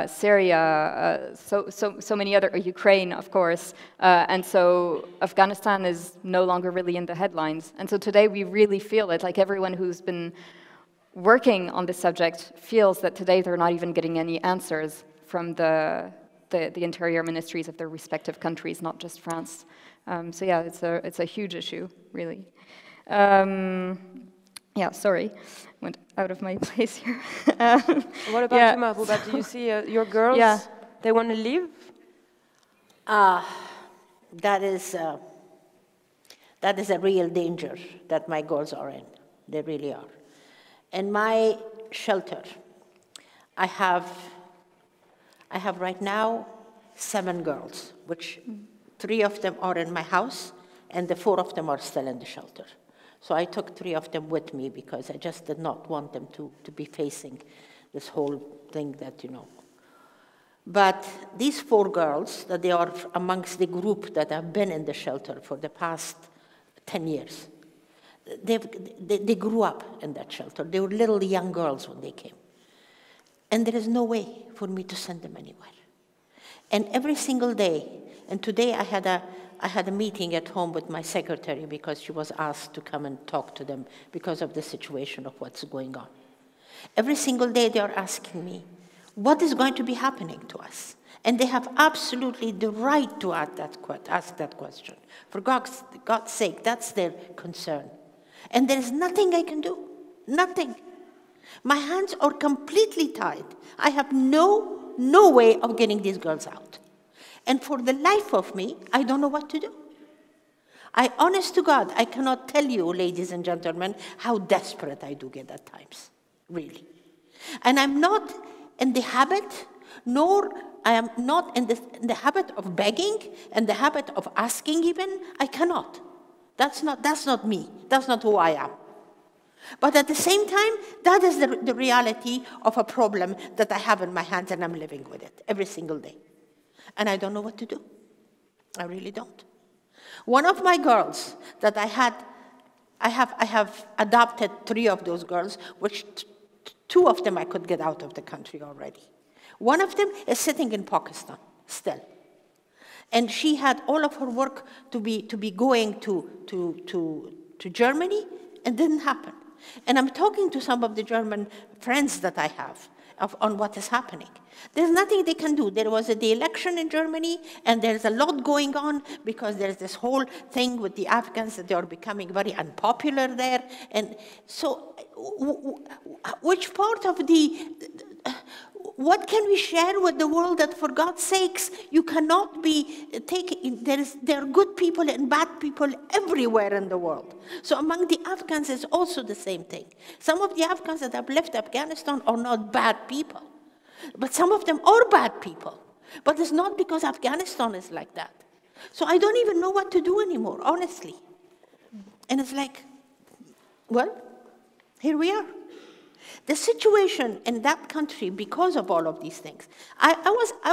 Syria, so many other, Ukraine, of course. And so Afghanistan is no longer really in the headlines. And so today we really feel it, like everyone who's been working on this subject feels that today they're not even getting any answers from the interior ministries of their respective countries, not just France. So yeah, it's a huge issue, really. Yeah, sorry, went out of my place here. What about you, Mahbouba? Do you see your girls? Yeah. They want to leave? That is a real danger that my girls are in. They really are. In my shelter, I have right now 7 girls, which 3 of them are in my house, and the 4 of them are still in the shelter. So I took 3 of them with me because I just did not want them to be facing this whole thing that, you know. But these 4 girls, that they are amongst the group that have been in the shelter for the past 10 years, they grew up in that shelter. They were little young girls when they came. And there is no way for me to send them anywhere. And every single day, and today I had a meeting at home with my secretary because she was asked to come and talk to them because of the situation of what's going on. Every single day they are asking me, what is going to be happening to us? And they have absolutely the right to ask that question. For God's sake, that's their concern. And there is nothing I can do, nothing. My hands are completely tied. I have no way of getting these girls out. And for the life of me, I don't know what to do. Honest to God, I cannot tell you, ladies and gentlemen, how desperate I do get at times, really. And I'm not in the habit, nor I am not in the habit of begging and the habit of asking even. I cannot. That's not me. That's not who I am. But at the same time, that is the reality of a problem that I have in my hands, and I'm living with it every single day. And I don't know what to do. I really don't. One of my girls that I have adopted 3 of those girls, which 2 of them I could get out of the country already. One of them is sitting in Pakistan still. And she had all of her work to be going to Germany, and didn't happen. And I'm talking to some of the German friends that I have on what is happening. There's nothing they can do. There was the election in Germany, and there's a lot going on because there's this whole thing with the Afghans that they are becoming very unpopular there. And so which part of what can we share with the world that, for God's sakes, you cannot be taking, there are good people and bad people everywhere in the world. So among the Afghans is also the same thing. Some of the Afghans that have left Afghanistan are not bad people, but some of them are bad people. But it's not because Afghanistan is like that. So I don't even know what to do anymore, honestly. And it's like, well, here we are. The situation in that country, because of all of these things, I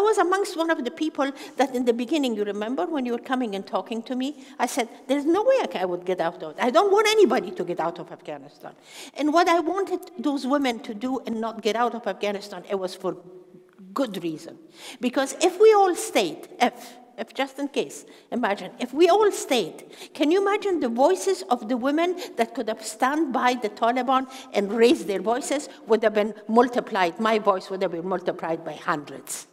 was amongst one of the people that in the beginning, you remember when you were coming and talking to me, I said, there's no way I would get out of it. I don't want anybody to get out of Afghanistan. And what I wanted those women to do and not get out of Afghanistan, it was for good reason. Because if we all stayed, if just in case, imagine, if we all stayed, can you imagine the voices of the women that could have stand by the Taliban and raised their voices would have been multiplied, my voice would have been multiplied by hundreds.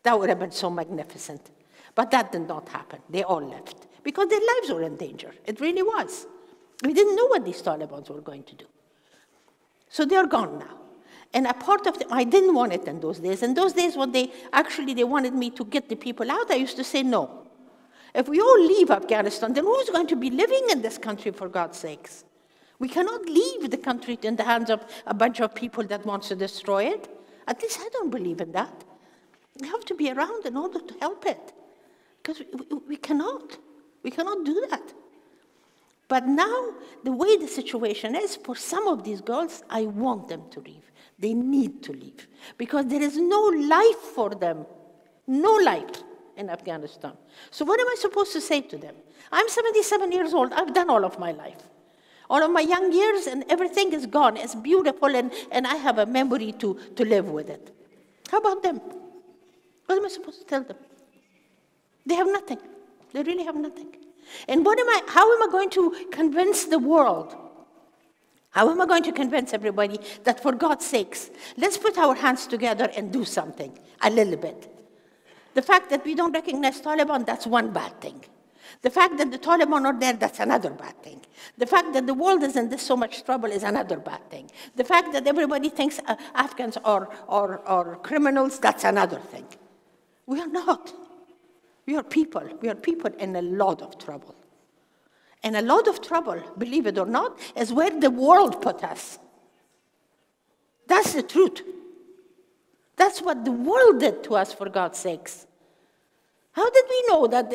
That would have been so magnificent. But that did not happen. They all left because their lives were in danger. It really was. We didn't know what these Talibans were going to do. So they're gone now. And a part of them, I didn't want it in those days. In those days, when they wanted me to get the people out, I used to say no. If we all leave Afghanistan, then who's going to be living in this country, for God's sakes? We cannot leave the country in the hands of a bunch of people that wants to destroy it. At least I don't believe in that. We have to be around in order to help it. Because we cannot. We cannot do that. But now, the way the situation is, for some of these girls, I want them to leave. They need to leave. Because there is no life for them. No life in Afghanistan. So what am I supposed to say to them? I'm 77 years old. I've done all of my life. All of my young years, and everything is gone. It's beautiful, and I have a memory to live with it. How about them? What am I supposed to tell them? They have nothing. They really have nothing. And how am I going to convince the world? How am I going to convince everybody that, for God's sakes, let's put our hands together and do something, a little bit? The fact that we don't recognize Taliban, that's one bad thing. The fact that the Taliban are there, that's another bad thing. The fact that the world is in this so much trouble is another bad thing. The fact that everybody thinks Afghans are criminals, that's another thing. We are not. We are people. We are people in a lot of trouble. And a lot of trouble, believe it or not, is where the world put us. That's the truth. That's what the world did to us, for God's sakes. How did we know that?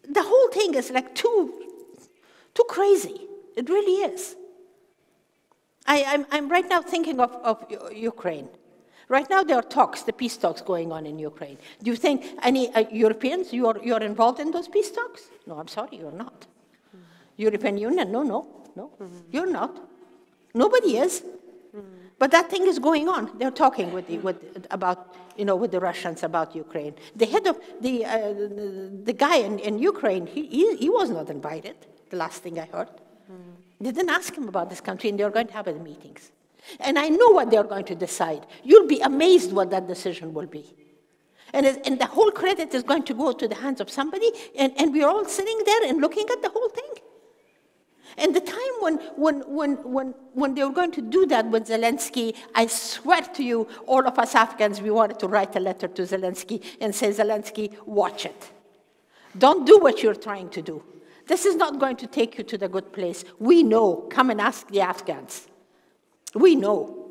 The whole thing is like too crazy. It really is. I'm right now thinking of Ukraine. Right now there are talks, the peace talks going on in Ukraine. Do you think any Europeans, you're involved in those peace talks? No, I'm sorry, you're not. European Union, no, you're not. Nobody is. But that thing is going on. They're talking with the Russians about Ukraine. The head of the guy in Ukraine, he was not invited. The last thing I heard, they didn't ask him about this country, and they were going to have the meetings. And I know what they're going to decide. You'll be amazed what that decision will be. And the whole credit is going to go to the hands of somebody, and we're all sitting there and looking at the whole thing. And the time when they were going to do that with Zelensky, I swear to you, all of us Afghans, we wanted to write a letter to Zelensky and say, Zelensky, watch it. Don't do what you're trying to do. This is not going to take you to the good place. We know. Come and ask the Afghans. We know.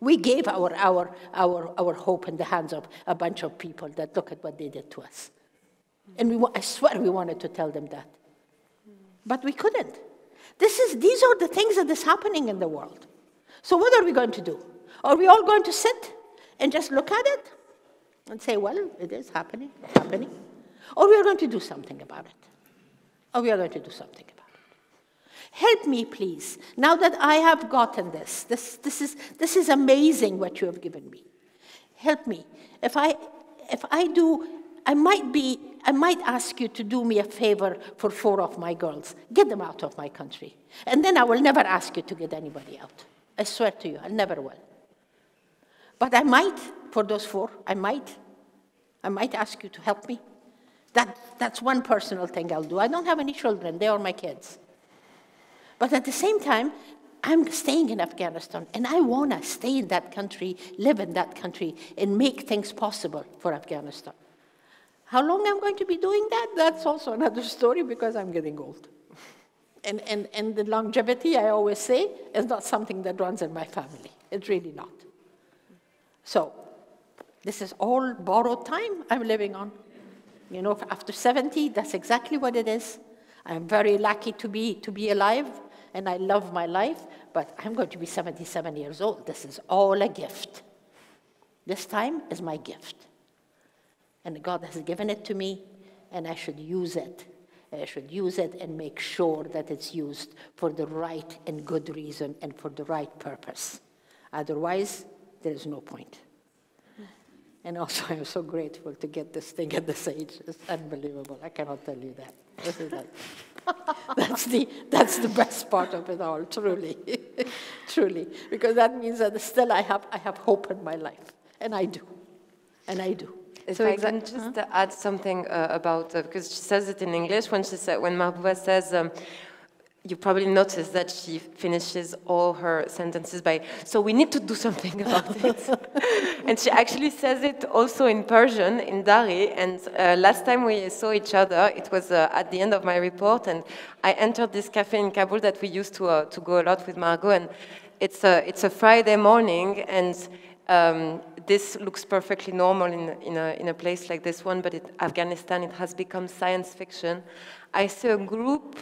We gave our hope in the hands of a bunch of people that look at what they did to us. And I swear we wanted to tell them that. But we couldn't. These are the things that is happening in the world. So what are we going to do? Are we all going to sit and just look at it and say, well, it is happening. Or we are going to do something about it. Help me, please. Now that I have gotten this is amazing what you have given me. Help me. If I do, I might ask you to do me a favor for 4 of my girls. Get them out of my country. And then I will never ask you to get anybody out. I swear to you, I never will. But I might, for those 4, I might ask you to help me. That's one personal thing I'll do. I don't have any children. They are my kids. But at the same time, I'm staying in Afghanistan, and I want to stay in that country, live in that country, and make things possible for Afghanistan. How long I'm going to be doing that? That's also another story, because I'm getting old. And the longevity, I always say, is not something that runs in my family. It's really not. So this is all borrowed time I'm living on. You know, after 70, that's exactly what it is. I'm very lucky to be alive, and I love my life, but I'm going to be 77 years old. This is all a gift. This time is my gift. And God has given it to me, and I should use it. I should use it and make sure that it's used for the right and good reason and for the right purpose. Otherwise, there is no point. And also, I'm so grateful to get this thing at this age. It's unbelievable. I cannot tell you that. This is that's the best part of it all, truly. Truly. Because that means that still I have hope in my life. And I do. If I can just add something about, because she says it in English, when Mahbouba says, you probably noticed that she finishes all her sentences by, so we need to do something about it. And she actually says it also in Persian, in Dari, and last time we saw each other, it was at the end of my report, and I entered this cafe in Kabul that we used to go a lot with Margaux, and it's a Friday morning, and this looks perfectly normal in a place like this one, but in Afghanistan it has become science fiction. I see a group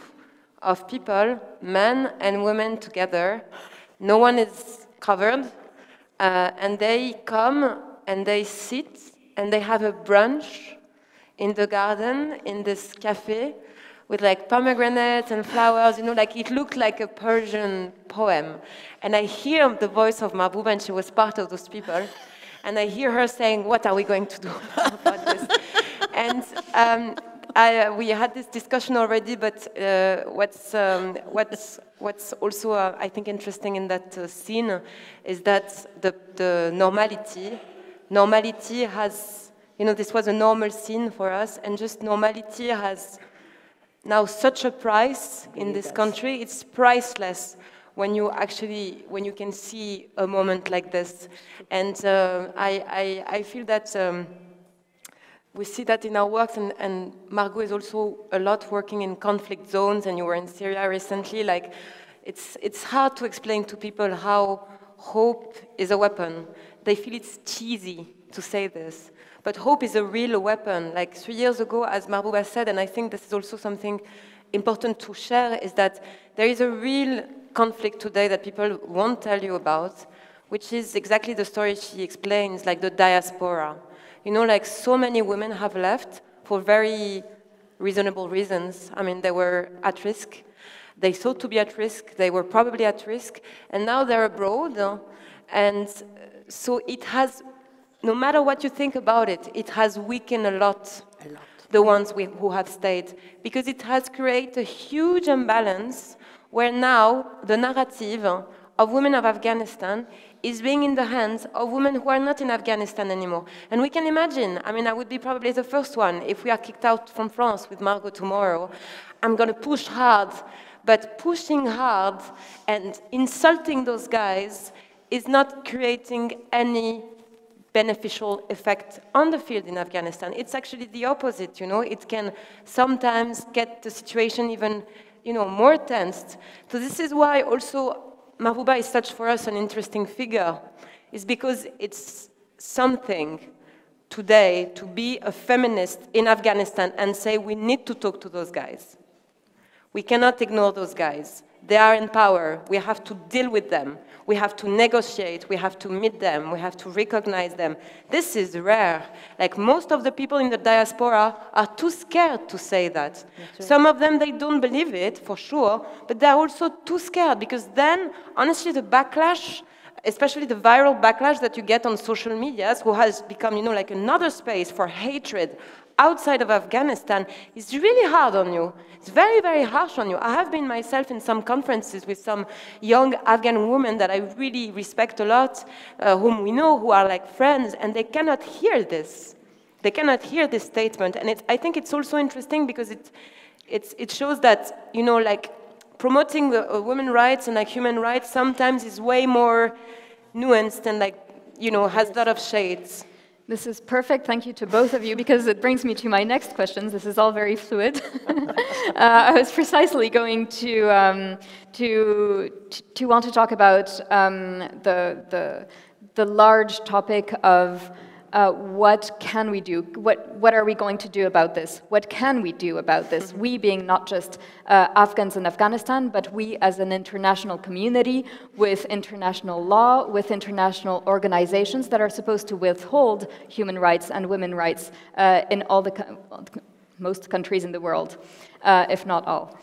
of people, men and women together. No one is covered, and they come and they sit and they have a brunch in the garden in this cafe with like pomegranates and flowers, you know, like it looked like a Persian poem. And I hear the voice of Mahbouba, and she was part of those people, and I hear her saying, "What are we going to do about this?" And we had this discussion already, but what's also, I think, interesting in that scene is that the normality has, you know, this was a normal scene for us, and just normality has now such a price in this country. It's priceless when you can see a moment like this. And I feel that we see that in our works, and Margaux is also a lot working in conflict zones, and you were in Syria recently. Like, it's hard to explain to people how hope is a weapon. They feel it's cheesy to say this, but hope is a real weapon. Like 3 years ago, as Mahbouba said, and I think this is also something important to share, is that there is a real conflict today that people won't tell you about, which is exactly the story she explains, like the diaspora. You know, like so many women have left for very reasonable reasons. I mean, they were at risk. They thought to be at risk. They were probably at risk. And now they're abroad. And so it has, no matter what you think about it, it has weakened a lot the ones who have stayed. Because it has created a huge imbalance where now the narrative of women of Afghanistan is being in the hands of women who are not in Afghanistan anymore. And we can imagine, I mean, I would be probably the first one, if we are kicked out from France with Margaux tomorrow, I'm going to push hard, but pushing hard and insulting those guys is not creating any beneficial effect on the field in Afghanistan. It's actually the opposite, you know. It can sometimes get the situation even, you know, more tense. So this is why also Mahbouba is such for us an interesting figure, is because it's something today to be a feminist in Afghanistan and say we need to talk to those guys. We cannot ignore those guys. They are in power. We have to deal with them. We have to negotiate. We have to meet them. We have to recognize them. This is rare. Like most of the people in the diaspora are too scared to say that. Right. Some of them, they don't believe it, for sure, but they're also too scared because then, honestly, the backlash, especially the viral backlash that you get on social media, who has become, you know, like another space for hatred outside of Afghanistan, is really hard on you. It's very, very harsh on you. I have been myself in some conferences with some young Afghan women that I really respect a lot, whom we know, who are like friends, and they cannot hear this. They cannot hear this statement. And I think it's also interesting because it shows that, you know, like promoting women's rights and like human rights sometimes is way more nuanced and like, you know, has a lot of shades. This is perfect. Thank you to both of you, because it brings me to my next questions. This is all very fluid. I was precisely going to want to talk about the large topic of what can we do? What are we going to do about this? What can we do about this? We being not just Afghans in Afghanistan, but we as an international community with international law, with international organizations that are supposed to withhold human rights and women's rights in all most countries in the world, if not all.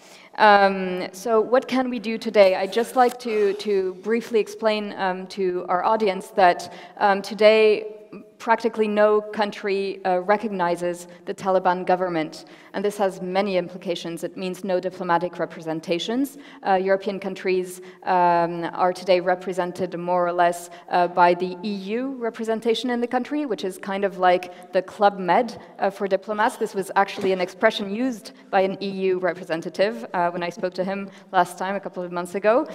So what can we do today? I'd just like to briefly explain to our audience that today practically no country recognizes the Taliban government, and this has many implications. It means no diplomatic representations. European countries are today represented more or less by the EU representation in the country, which is kind of like the Club Med for diplomats. This was actually an expression used by an EU representative when I spoke to him last time, a couple of months ago.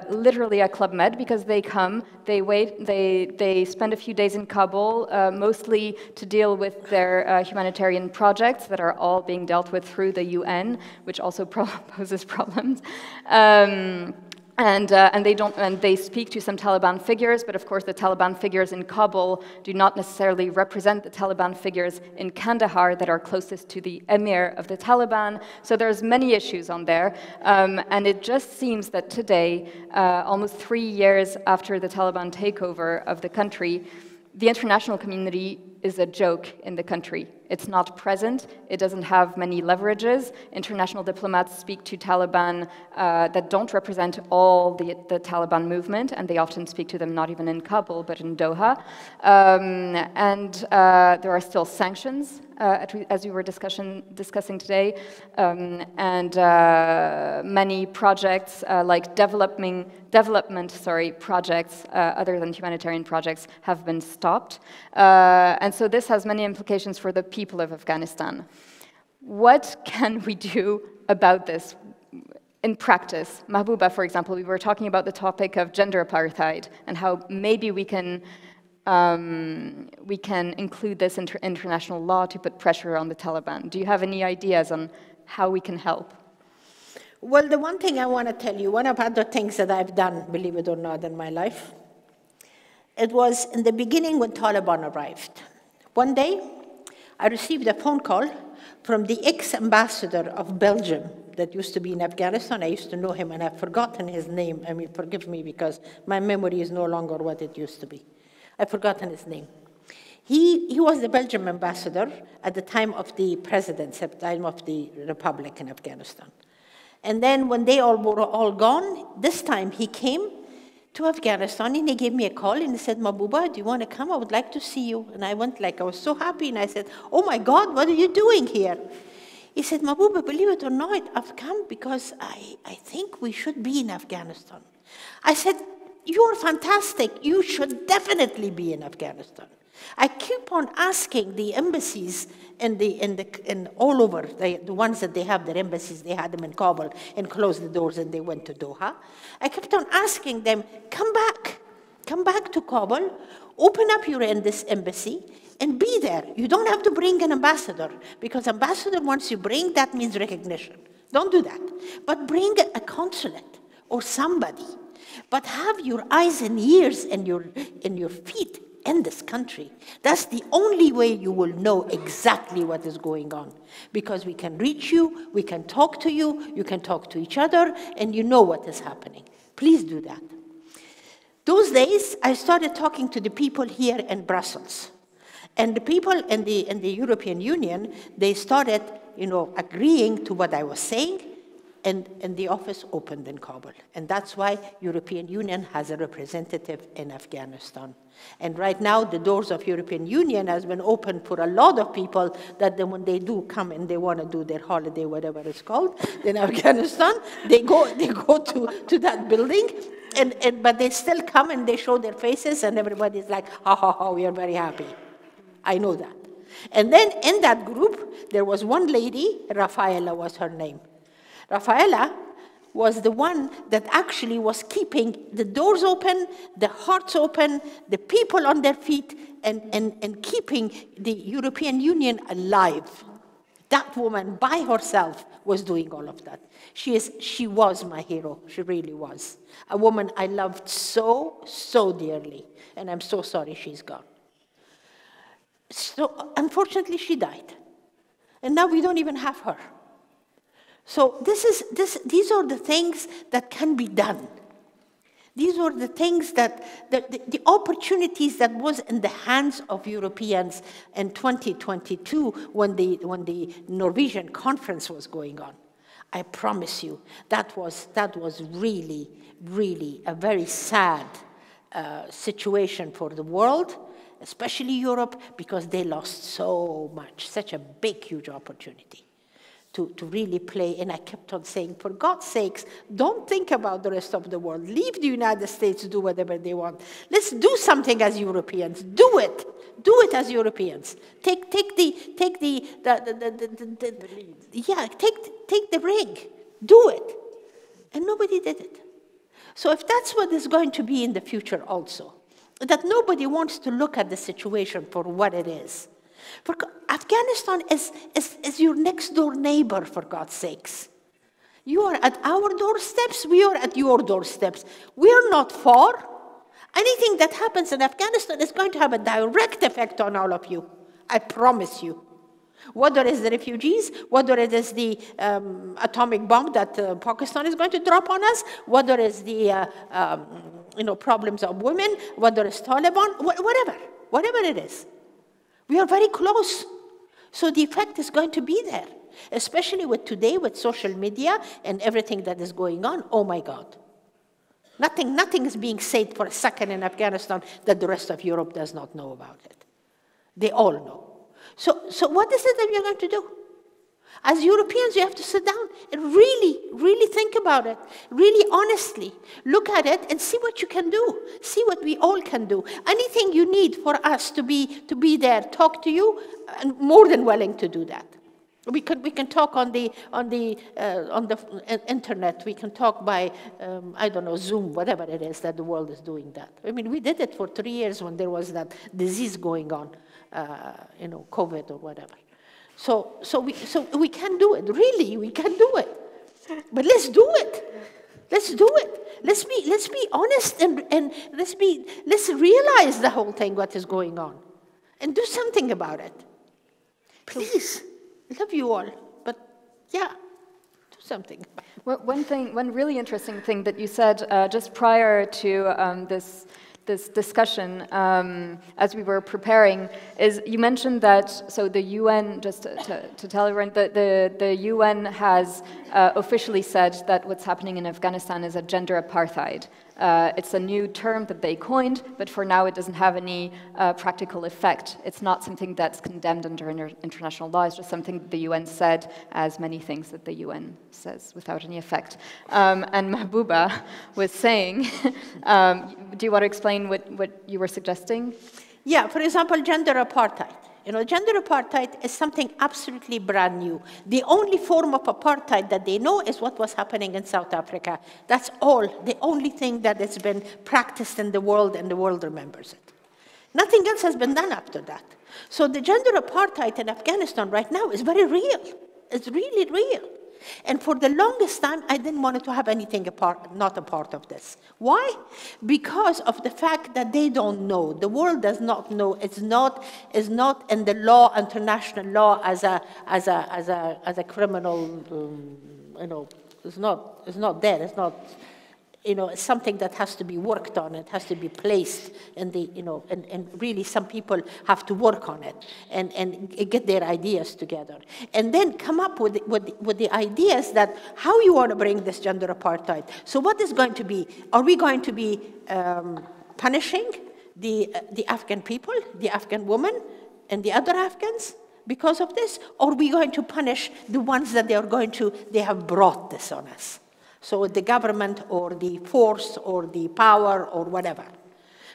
Literally a Club Med, because they come, they wait, they spend a few days in Kabul, mostly to deal with their humanitarian projects that are all being dealt with through the UN, which also poses problems. And they speak to some Taliban figures, but of course the Taliban figures in Kabul do not necessarily represent the Taliban figures in Kandahar that are closest to the emir of the Taliban. So there's many issues on there, and it just seems that today, almost 3 years after the Taliban takeover of the country, the international community is a joke in the country. It's not present. It doesn't have many leverages. International diplomats speak to Taliban that don't represent all the Taliban movement, and they often speak to them not even in Kabul, but in Doha. There are still sanctions, as we were discussing today, and many projects like development projects other than humanitarian projects have been stopped. And so this has many implications for the people of Afghanistan. What can we do about this in practice? Mahbouba, for example, we were talking about the topic of gender apartheid and how maybe we can include this into international law to put pressure on the Taliban. Do you have any ideas on how we can help? Well, the one thing I want to tell you, one of the other things that I've done, believe it or not, in my life, it was in the beginning when Taliban arrived. One day, I received a phone call from the ex-ambassador of Belgium that used to be in Afghanistan. I used to know him, and I've forgotten his name. I mean, forgive me, because my memory is no longer what it used to be. I've forgotten his name. He was the Belgian ambassador at the time of the presidency, at the time of the republic in Afghanistan. And then when they all were all gone, this time he came to Afghanistan, and he gave me a call, and he said, Mahbouba, do you want to come? I would like to see you. And I went like, I was so happy, and I said, oh my God, what are you doing here? He said, Mahbouba, believe it or not, I've come because I think we should be in Afghanistan. I said, you're fantastic. You should definitely be in Afghanistan. I keep on asking the embassies in all over, the ones that they have their embassies, they had them in Kabul and closed the doors and they went to Doha. I kept on asking them, come back to Kabul, open up your embassy and be there. You don't have to bring an ambassador, because ambassador, once you bring, that means recognition. Don't do that. But bring a consulate or somebody. But have your eyes and ears and your feet in this country. That's the only way you will know exactly what is going on. Because we can reach you, we can talk to you, you can talk to each other, and you know what is happening. Please do that. Those days, I started talking to the people here in Brussels. And the people in the European Union, they started, agreeing to what I was saying, and the office opened in Kabul. And that's why European Union has a representative in Afghanistan. And right now, the doors of European Union has been opened for a lot of people that then when they do come and they want to do their holiday, whatever it's called, in Afghanistan, they go to that building, but they still come and they show their faces, and everybody's like, ha, ha, ha, we are very happy. I know that. And then in that group, there was one lady, Rafaela was her name. Rafaela was the one that actually was keeping the doors open, the hearts open, the people on their feet, and keeping the European Union alive. That woman by herself was doing all of that. She was my hero. She really was. A woman I loved so, so dearly. And I'm so sorry she's gone. So unfortunately, she died. And now we don't even have her. So these are the things that can be done. These are the things that, the opportunities that was in the hands of Europeans in 2022 when the Norwegian conference was going on. I promise you, that was really, really a very sad situation for the world especially Europe, because they lost so much, such a big, huge opportunity to really play. And I kept on saying, for God's sakes, don't think about the rest of the world. Leave the United States to do whatever they want. Let's do something as Europeans. Do it. Do it as Europeans. Take the lead. Yeah, take the ring. Do it. And nobody did it. So if that's what is going to be in the future also, that nobody wants to look at the situation for what it is. For Afghanistan is your next door neighbor, for God's sakes. You are at our doorsteps, we are at your doorsteps. We are not far. Anything that happens in Afghanistan is going to have a direct effect on all of you. I promise you. Whether it is the refugees, whether it is the atomic bomb that Pakistan is going to drop on us, whether it is the problems of women, whether it's Taliban, whatever it is. We are very close. So the effect is going to be there, especially with today, with social media and everything that is going on. Oh my God. Nothing is being said for a second in Afghanistan that the rest of Europe does not know about it. They all know. So what is it that you're going to do? As Europeans, you have to sit down and really, really think about it. Really honestly look at it and see what you can do. See what we all can do. Anything you need for us to be there, talk to you, I'm more than willing to do that. We can talk on the internet. We can talk by I don't know, Zoom, whatever it is that the world is doing that. I mean, we did it for 3 years when there was that disease going on, COVID or whatever. So we can do it. Really, we can do it. But let's do it. Let's do it. Let's be honest and let's realize the whole thing, what is going on, and do something about it. Please. I love you all, but yeah, do something. One really interesting thing that you said just prior to this discussion, as we were preparing, is you mentioned that, so the UN, just to tell everyone, the UN has officially said that what's happening in Afghanistan is a gender apartheid. It's a new term that they coined, but for now it doesn't have any practical effect. It's not something that's condemned under international law. It's just something that the UN said, as many things that the UN says, without any effect. And Mahbouba was saying, do you want to explain what you were suggesting? Yeah, for example, gender apartheid. Gender apartheid is something absolutely brand new. The only form of apartheid that they know is what was happening in South Africa. That's all, the only thing that has been practiced in the world, and the world remembers it. Nothing else has been done after that. So the gender apartheid in Afghanistan right now is very real. It's really real. And for the longest time, I didn't want to have anything not a part of this. Why? Because of the fact that they don't know. The world does not know. It's not in the law, international law, as a criminal. It's not there. It's not. It's something that has to be worked on. It has to be placed in the, and really some people have to work on it and get their ideas together. And then come up with the ideas that how you want to bring this gender apartheid. So what is going to be? Are we going to be punishing the Afghan people, the Afghan women, and the other Afghans because of this? Or are we going to punish the ones that they have brought this on us? So the government or the force or the power or whatever.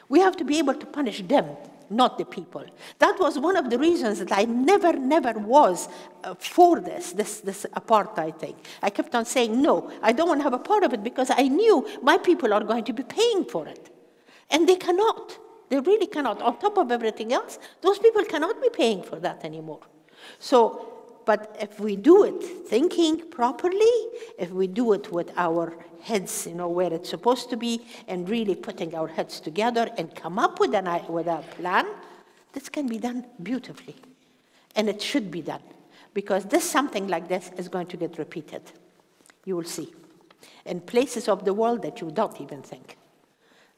We have to be able to punish them, not the people. That was one of the reasons that I never was for this apartheid thing. I kept on saying, no, I don't want to have a part of it because I knew my people are going to be paying for it. And they cannot. They really cannot. On top of everything else, those people cannot be paying for that anymore. But if we do it thinking properly, if we do it with our heads, where it's supposed to be, and really putting our heads together and come up with a plan, this can be done beautifully. And it should be done. Because something like this is going to get repeated. You will see. In places of the world that you don't even think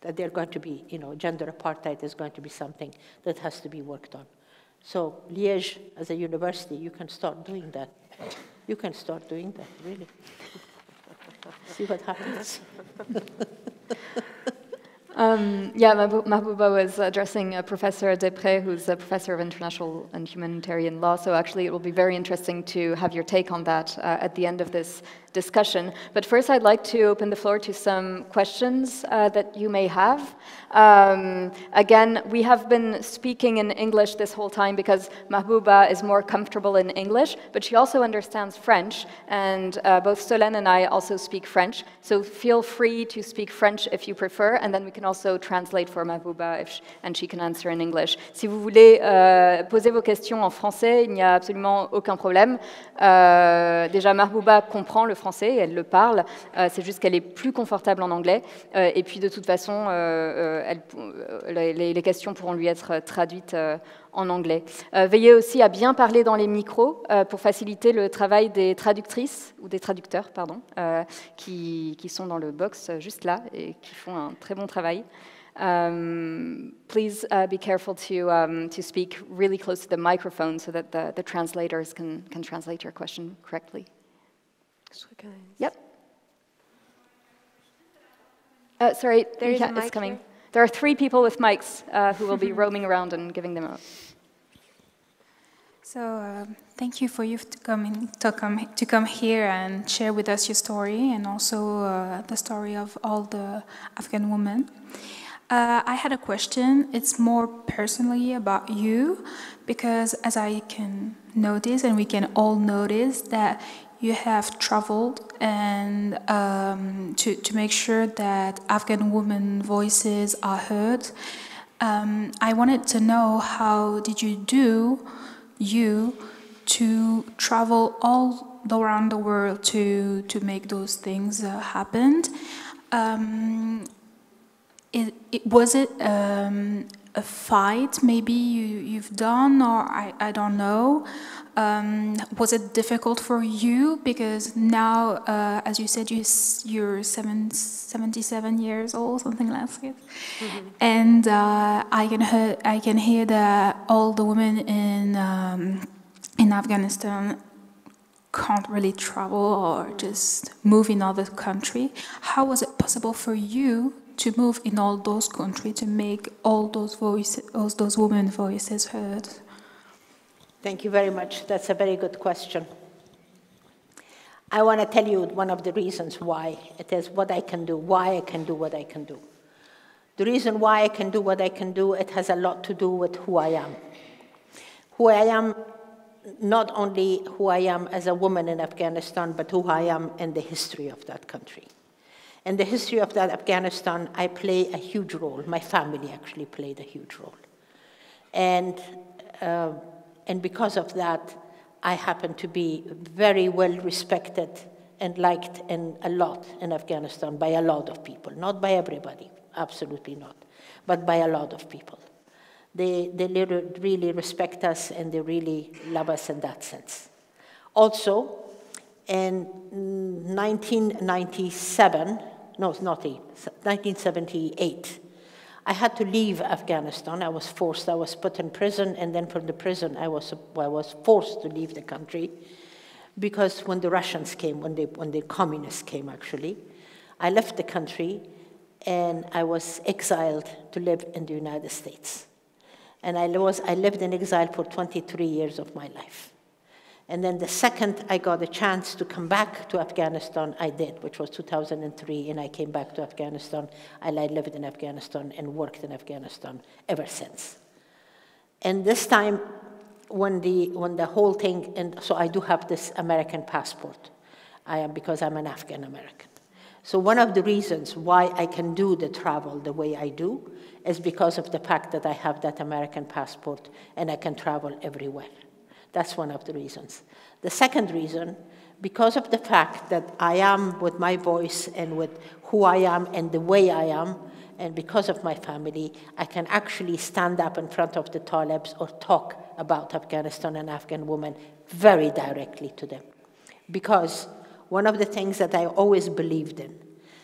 that they're going to be, gender apartheid is going to be something that has to be worked on. So Liège, as a university, you can start doing that. You can start doing that, really. See what happens. Yeah, Mahbouba was addressing Professor Deprez, who's a professor of international and humanitarian law, so actually it will be very interesting to have your take on that at the end of this discussion. But first I'd like to open the floor to some questions that you may have. Again, we have been speaking in English this whole time because Mahbouba is more comfortable in English, but she also understands French, and both Solène and I also speak French, so feel free to speak French if you prefer, and then we can also translate for Mahbouba and she can answer in English. Si vous voulez poser vos questions en français, il n'y a absolument aucun problème. Déjà, Mahbouba comprend le français, elle le parle, c'est juste qu'elle est plus confortable en anglais, et puis de toute façon, les questions pourront lui être traduites en anglais. Veillez aussi à bien parler dans les micros pour faciliter le travail des traductrices, ou des traducteurs, pardon, qui sont dans le box juste là et qui font un très bon travail. Please be careful to speak really close to the microphone so that the translators can translate your question correctly. Yep. Sorry, it's coming. Here. There are 3 people with mics who will be roaming around and giving them out. So thank you for you to come here and share with us your story, and also the story of all the Afghan women. I had a question. It's more personally about you, because as I can notice, and we can all notice, that you have traveled and to make sure that Afghan women voices are heard. I wanted to know, how did you do to travel all around the world to make those things happen? Was it a fight maybe you've done, or I don't know? Was it difficult for you? Because now, as you said, you're 77 years old, something like that. Mm-hmm. And I can hear that all the women in Afghanistan can't really travel or just move in other country. How was it possible for you to move in all those countries to make all those voices, all those women voices heard? Thank you very much. That's a very good question. I want to tell you one of the reasons why it is what I can do, why I can do what I can do. The reason why I can do what I can do, it has a lot to do with who I am. Who I am, not only who I am as a woman in Afghanistan, but who I am in the history of that country. In the history of that Afghanistan, I play a huge role. My family actually played a huge role. And because of that, I happen to be very well respected and liked a lot in Afghanistan by a lot of people. Not by everybody, absolutely not, but by a lot of people. They really respect us, and they really love us in that sense. Also, in 1978, I had to leave Afghanistan. I was forced. I was put in prison, and then from the prison, I was forced to leave the country, because when the Russians came, when the communists came, actually, I left the country, and I was exiled to live in the United States. And I lived in exile for 23 years of my life. And then the second I got a chance to come back to Afghanistan, I did, which was 2003, and I came back to Afghanistan, and I lived in Afghanistan and worked in Afghanistan ever since. And this time, when the whole thing, and so I do have this American passport, because I'm an Afghan American. So one of the reasons why I can do the travel the way I do is because of the fact that I have that American passport and I can travel everywhere. That's one of the reasons. The second reason, because of the fact that I am with my voice and with who I am and the way I am, and because of my family, I can actually stand up in front of the Talibs or talk about Afghanistan and Afghan women very directly to them. Because one of the things that I always believed in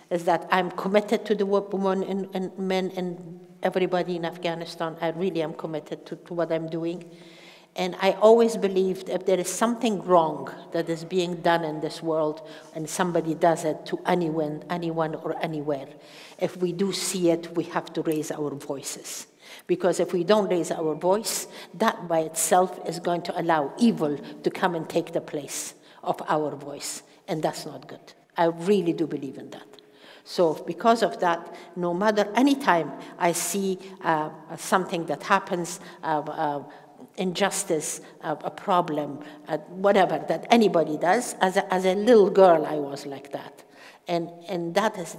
is that I'm committed to the women and men and everybody in Afghanistan. I really am committed to what I'm doing. And I always believed if there is something wrong that is being done in this world and somebody does it to anyone or anywhere, if we do see it, we have to raise our voices. Because if we don't raise our voice, that by itself is going to allow evil to come and take the place of our voice. And that's not good. I really do believe in that. So because of that, no matter any time I see something that happens, injustice, a problem, whatever that anybody does, as a little girl I was like that. And that is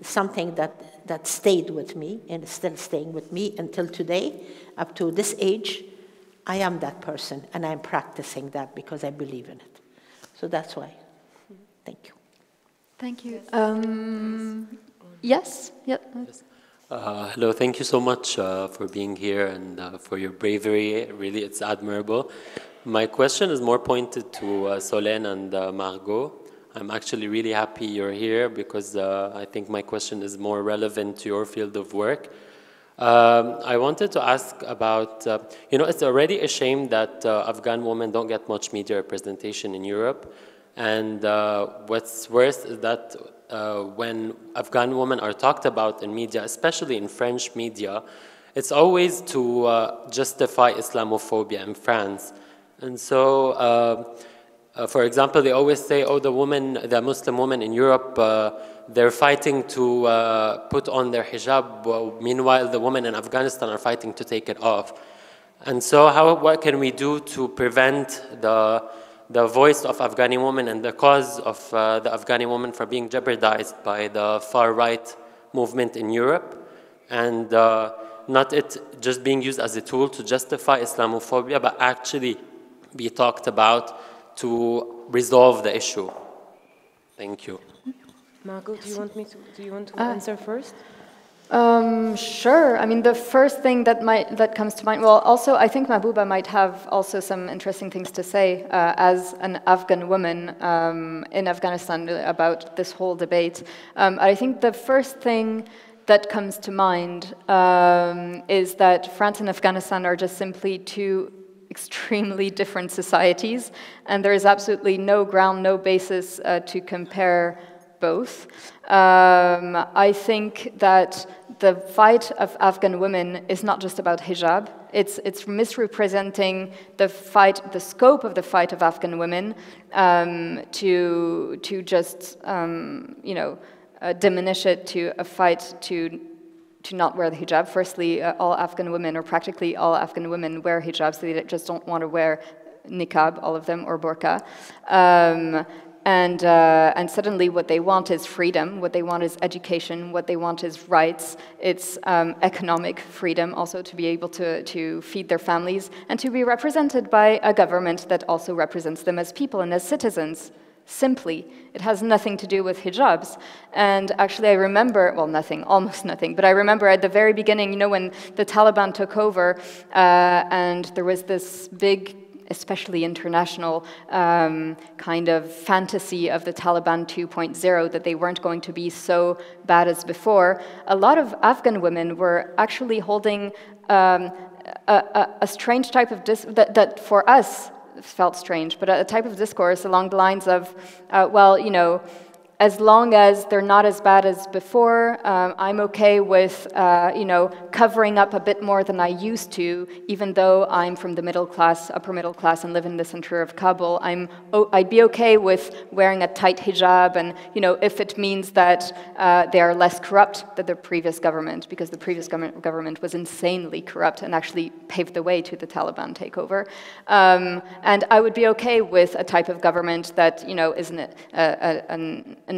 something that stayed with me and is still staying with me until today, up to this age. I am that person, and I'm practicing that because I believe in it. So that's why. Thank you. Thank you. Yes? Yep. Yes. Hello, thank you so much for being here and for your bravery. Really, it's admirable. My question is more pointed to Solène and Margaux. I'm actually really happy you're here because I think my question is more relevant to your field of work. I wanted to ask about, it's already a shame that Afghan women don't get much media representation in Europe. And what's worse is that when Afghan women are talked about in media, especially in French media, it's always to justify Islamophobia in France. And so, for example, they always say, oh, the Muslim women in Europe, they're fighting to put on their hijab, well, meanwhile the women in Afghanistan are fighting to take it off. And so what can we do to prevent the voice of Afghani women and the cause of the Afghani women from being jeopardized by the far-right movement in Europe, and not it just being used as a tool to justify Islamophobia, but actually be talked about to resolve the issue? Thank you. Margaux, do you want to answer first? Sure. I mean, the first thing that comes to mind, well, also, I think Mahbouba might have also some interesting things to say as an Afghan woman in Afghanistan about this whole debate. I think the first thing that comes to mind is that France and Afghanistan are just simply two extremely different societies, and there is absolutely no ground, no basis to compare both. I think that the fight of Afghan women is not just about hijab. It's misrepresenting the fight, the scope of the fight of Afghan women to just diminish it to a fight to not wear the hijab. Firstly, all Afghan women, or practically all Afghan women, wear hijabs. So they just don't want to wear niqab, all of them, or burqa. And suddenly what they want is freedom, what they want is education, what they want is rights. It's economic freedom, also to be able to feed their families, and to be represented by a government that also represents them as people and as citizens. Simply, it has nothing to do with hijabs. And actually I remember, well, nothing, almost nothing, but I remember at the very beginning, when the Taliban took over and there was this big, especially international kind of fantasy of the Taliban 2.0, that they weren't going to be so bad as before. A lot of Afghan women were actually holding a strange type of that for us felt strange, but a type of discourse along the lines of, as long as they're not as bad as before, I'm okay with, covering up a bit more than I used to, even though I'm from the middle class, upper middle class, and live in the center of Kabul. I'd be okay with wearing a tight hijab, and if it means that they are less corrupt than the previous government, because the previous government was insanely corrupt and actually paved the way to the Taliban takeover. And I would be okay with a type of government that isn't a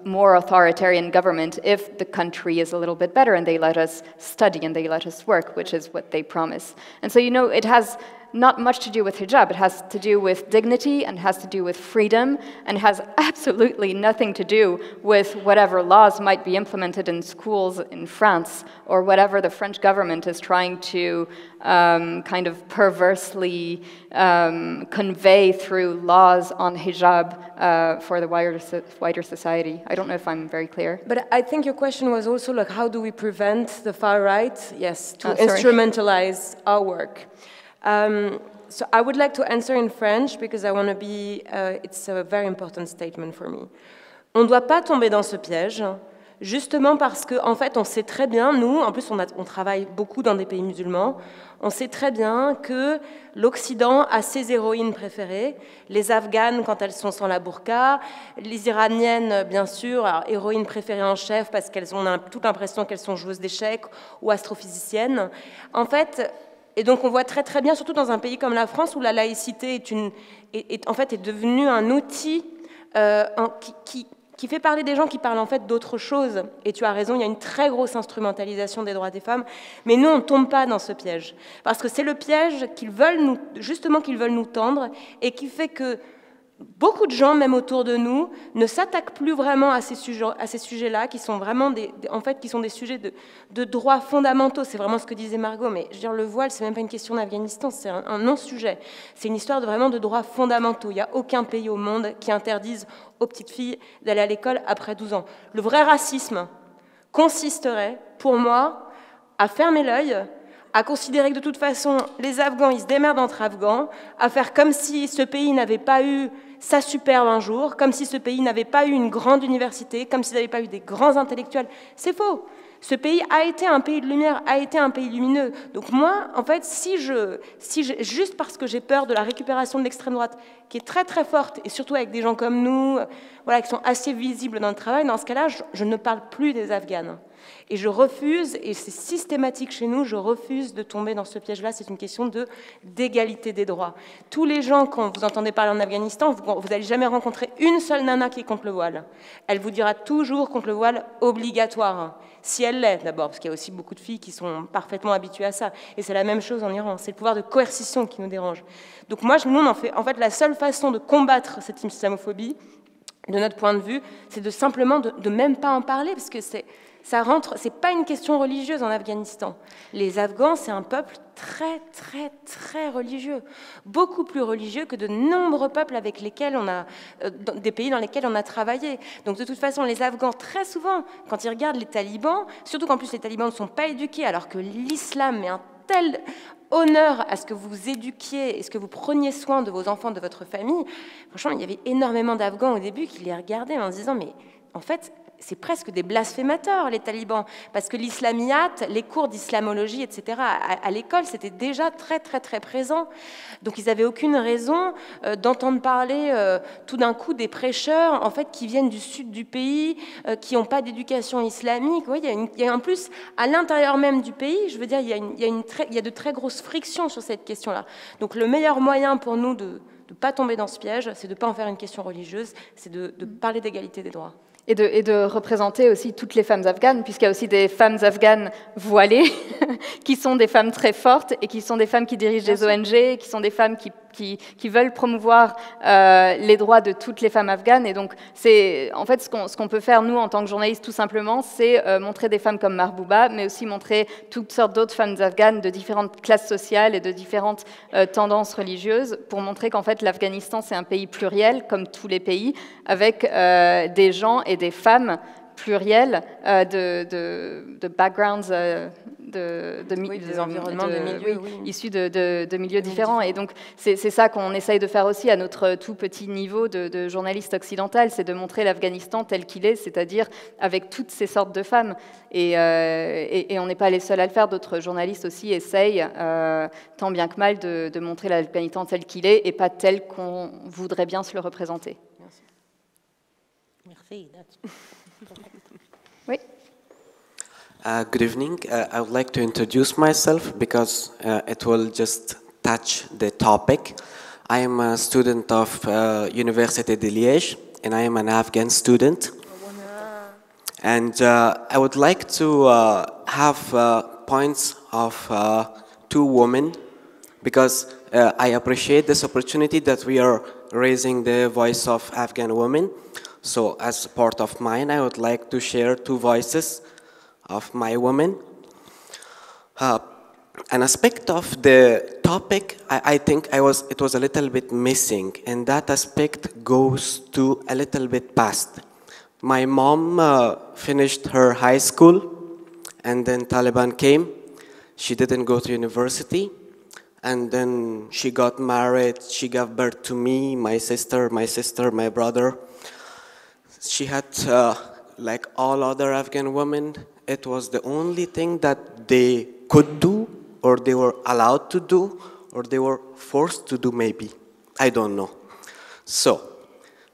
more authoritarian government if the country is a little bit better and they let us study and they let us work, which is what they promise. And so, it has not much to do with hijab. It has to do with dignity and has to do with freedom and has absolutely nothing to do with whatever laws might be implemented in schools in France or whatever the French government is trying to kind of perversely convey through laws on hijab for the wider society. I don't know if I'm very clear. But I think your question was also like, how do we prevent the far right, to instrumentalize our work? So I would like to answer in French because I want to be, it's a very important statement for me. On ne doit pas tomber dans ce piège, justement parce qu'en fait, on sait très bien, nous, en plus on travaille beaucoup dans des pays musulmans, on sait très bien que l'Occident a ses héroïnes préférées, les Afghanes quand elles sont sans la burqa, les Iraniennes, bien sûr, alors, héroïnes préférées en chef parce qu'elles ont toute l'impression qu'elles sont joueuses d'échecs ou astrophysiciennes. En fait, et donc on voit très très bien, surtout dans un pays comme la France, où la laïcité est devenue un outil qui fait parler des gens qui parlent en fait d'autre chose. Et tu as raison, il y a une très grosse instrumentalisation des droits des femmes, mais nous on ne tombe pas dans ce piège, parce que c'est le piège qu'ils veulent nous tendre, et qui fait que beaucoup de gens, même autour de nous, ne s'attaquent plus vraiment à ces sujets-là, qui sont vraiment qui sont des sujets de droits fondamentaux. C'est vraiment ce que disait Margaux, mais je veux dire, le voile, c'est même pas une question d'Afghanistan, c'est un non-sujet. C'est une histoire vraiment de droits fondamentaux. Il n'y a aucun pays au monde qui interdise aux petites filles d'aller à l'école après 12 ans. Le vrai racisme consisterait, pour moi, à fermer l'œil, à considérer que de toute façon, les Afghans, ils se démerdent entre Afghans, à faire comme si ce pays n'avait pas eu sa superbe un jour, comme si ce pays n'avait pas eu une grande université, comme s'il n'avait pas eu des grands intellectuels. C'est faux. Ce pays a été un pays de lumière, a été un pays lumineux. Donc moi, en fait, juste parce que j'ai peur de la récupération de l'extrême droite, qui est très très forte, et surtout avec des gens comme nous, voilà, qui sont assez visibles dans le travail, dans ce cas-là, je ne parle plus des Afghanes. Et je refuse, et c'est systématique chez nous, je refuse de tomber dans ce piège-là. C'est une question d'égalité des droits. Tous les gens, quand vous entendez parler en Afghanistan, vous n'allez jamais rencontrer une seule nana qui est contre le voile. Elle vous dira toujours contre le voile obligatoire, si elle l'est d'abord, parce qu'il y a aussi beaucoup de filles qui sont parfaitement habituées à ça. Et c'est la même chose en Iran, c'est le pouvoir de coercition qui nous dérange. Donc moi, nous, on en fait, en fait, la seule façon de combattre cette islamophobie, de notre point de vue, c'est de simplement de même pas en parler, parce que c'est pas une question religieuse en Afghanistan. Les Afghans, c'est un peuple très, très, très religieux. Beaucoup plus religieux que de nombreux peuples avec lesquels des pays dans lesquels on a travaillé. Donc de toute façon, les Afghans, très souvent, quand ils regardent les talibans, surtout qu'en plus les talibans ne sont pas éduqués, alors que l'islam met un tel honneur à ce que vous éduquiez et ce que vous preniez soin de vos enfants, de votre famille. Franchement, il y avait énormément d'Afghans au début qui les regardaient en se disant, mais en fait, c'est presque des blasphémateurs, les talibans, parce que l'islamiyat, les cours d'islamologie, etc., à l'école, c'était déjà très, très, très présent. Donc, ils n'avaient aucune raison d'entendre parler tout d'un coup des prêcheurs, en fait, qui viennent du sud du pays, qui n'ont pas d'éducation islamique. Oui, il y a en plus, à l'intérieur même du pays, je veux dire, il y a de très grosses frictions sur cette question-là. Donc, le meilleur moyen pour nous de ne pas tomber dans ce piège, c'est de ne pas en faire une question religieuse, c'est de parler d'égalité des droits. Et de représenter aussi toutes les femmes afghanes, puisqu'il y a aussi des femmes afghanes voilées, qui sont des femmes très fortes, et qui sont des femmes qui dirigent des ONG, qui sont des femmes qui veulent promouvoir les droits de toutes les femmes afghanes. Et donc, en fait, ce qu'on peut faire, nous, en tant que journalistes, tout simplement, c'est montrer des femmes comme Mahbouba, mais aussi montrer toutes sortes d'autres femmes afghanes de différentes classes sociales et de différentes tendances religieuses, pour montrer qu'en fait, l'Afghanistan, c'est un pays pluriel, comme tous les pays, avec des gens et des femmes plurielles de backgrounds, des environnements, de milieux, issus de milieux différents. Et donc, c'est ça qu'on essaye de faire aussi à notre tout petit niveau de journaliste occidental, c'est de montrer l'Afghanistan tel qu'il est, c'est-à-dire avec toutes ces sortes de femmes. Et on n'est pas les seuls à le faire, d'autres journalistes aussi essayent, tant bien que mal, de montrer l'Afghanistan tel qu'il est et pas tel qu'on voudrait bien se le représenter. Merci. Oui. Good evening. I would like to introduce myself because it will just touch the topic. I am a student of Université de Liège, and I am an Afghan student. And I would like to have points of two women, because I appreciate this opportunity that we are raising the voice of Afghan women. So as part of mine, I would like to share two voices of my women. An aspect of the topic, I think it was a little bit missing, and that aspect goes to a little bit past. My mom finished her high school, and then Taliban came. She didn't go to university, And then she got married, she gave birth to me, my sister, my brother. She had, like all other Afghan women, it was the only thing that they could do, or they were allowed to do, or they were forced to do maybe. I don't know. So,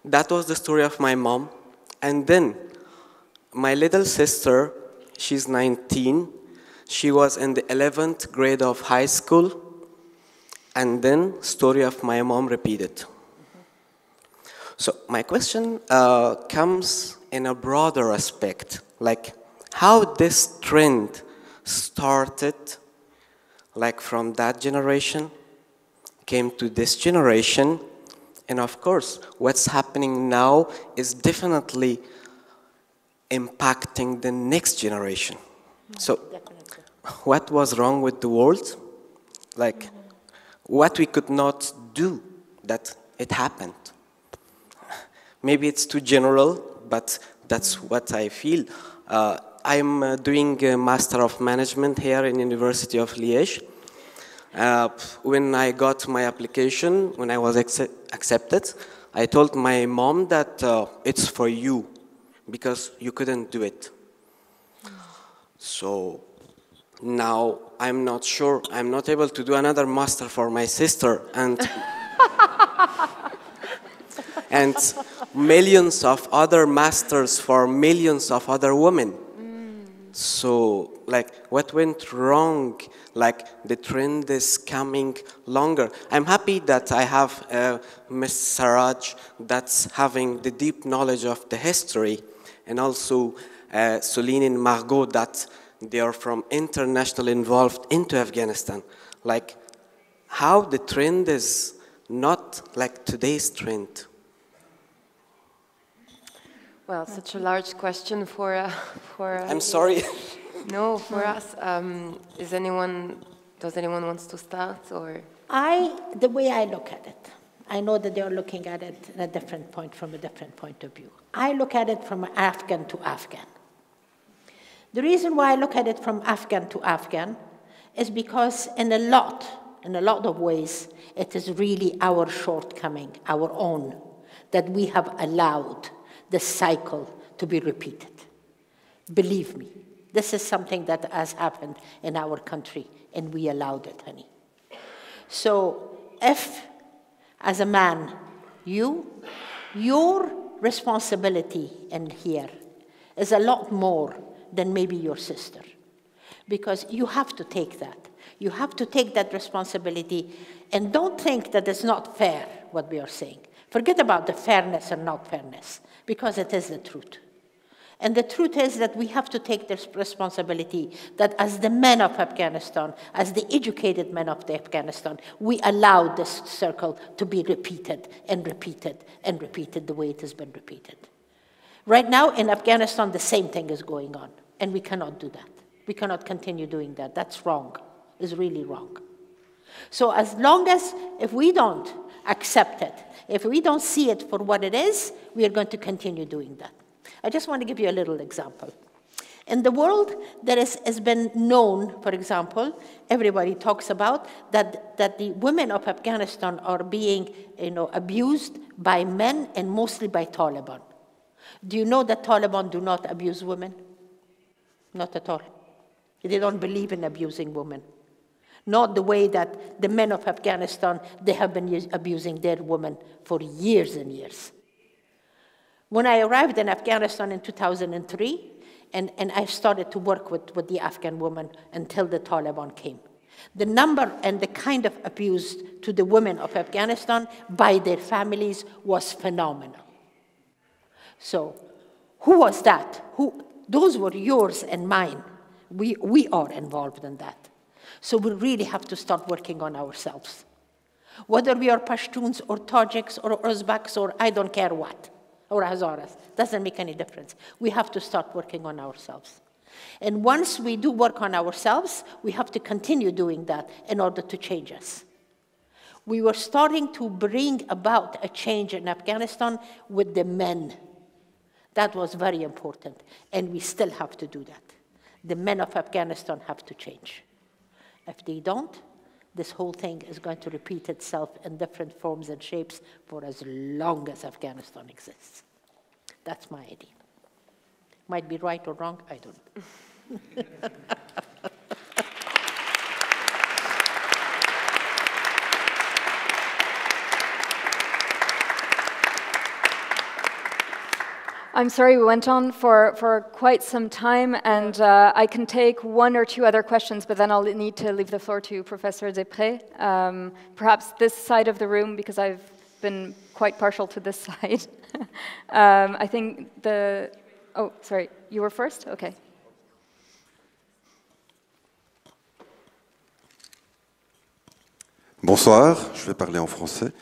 that was the story of my mom. And then, my little sister, she's 19, she was in the 11th grade of high school, and then story of my mom repeated. So my question comes in a broader aspect, like how this trend started, like from that generation, came to this generation, and of course, what's happening now is definitely impacting the next generation. So, what was wrong with the world? Like, what we could not do that it happened. Maybe it's too general, but that's what I feel. I'm doing a Master of Management here in University of Liège. When I got my application, when I was accepted, I told my mom that it's for you, because you couldn't do it. So now I'm not sure, I'm not able to do another master for my sister, and and millions of other masters for millions of other women. So, like, what went wrong? Like, the trend is coming longer. I'm happy that I have Ms. SERAJ that's having the deep knowledge of the history, and also Solène and Margaux that they are from international involved into Afghanistan. Like, how the trend is not like today's trend. Well, such a large question for I'm sorry. No, for us. Does anyone wants to start, or? The way I look at it, I know that they're looking at it from a different point of view. I look at it from Afghan to Afghan. The reason why I look at it from Afghan to Afghan is because in a lot of ways, it is really our shortcoming, our own, that we have allowed the cycle to be repeated. Believe me, this is something that has happened in our country, and we allowed it, honey. So if, as a man, your responsibility in here is a lot more than maybe your sister, because you have to take that. You have to take that responsibility, and don't think that it's not fair, what we are saying. Forget about the fairness or not fairness, because it is the truth. And the truth is that we have to take this responsibility that as the men of Afghanistan, as the educated men of Afghanistan, we allowed this circle to be repeated and repeated and repeated the way it has been repeated. Right now in Afghanistan, the same thing is going on, and we cannot do that. We cannot continue doing that. That's wrong. It's really wrong. So as long as, if we don't accept it, if we don't see it for what it is, we are going to continue doing that. I just want to give you a little example. In the world, there has been known, for example, everybody talks about that the women of Afghanistan are being, abused by men and mostly by Taliban. Do you know that Taliban do not abuse women? Not at all. They don't believe in abusing women. Not the way that the men of Afghanistan, they have been abusing their women for years and years. When I arrived in Afghanistan in 2003, and I started to work with the Afghan women until the Taliban came, the number and the kind of abuse to the women of Afghanistan by their families was phenomenal. So, who was that? Those were yours and mine. We are involved in that. So we really have to start working on ourselves. Whether we are Pashtuns or Tajiks or Uzbeks or I don't care what, or Hazaras, doesn't make any difference. We have to start working on ourselves. And once we do work on ourselves, we have to continue doing that in order to change us. We were starting to bring about a change in Afghanistan with the men. That was very important, and we still have to do that. The men of Afghanistan have to change. If they don't, this whole thing is going to repeat itself in different forms and shapes for as long as Afghanistan exists. That's my idea. Might be right or wrong, I don't know. I'm sorry, we went on for quite some time, and I can take one or two other questions, but then I'll need to leave the floor to Professor Deprez. Perhaps this side of the room, because I've been quite partial to this side. I think the... Oh, sorry, you were first? Okay. Bonsoir, je vais parler en français.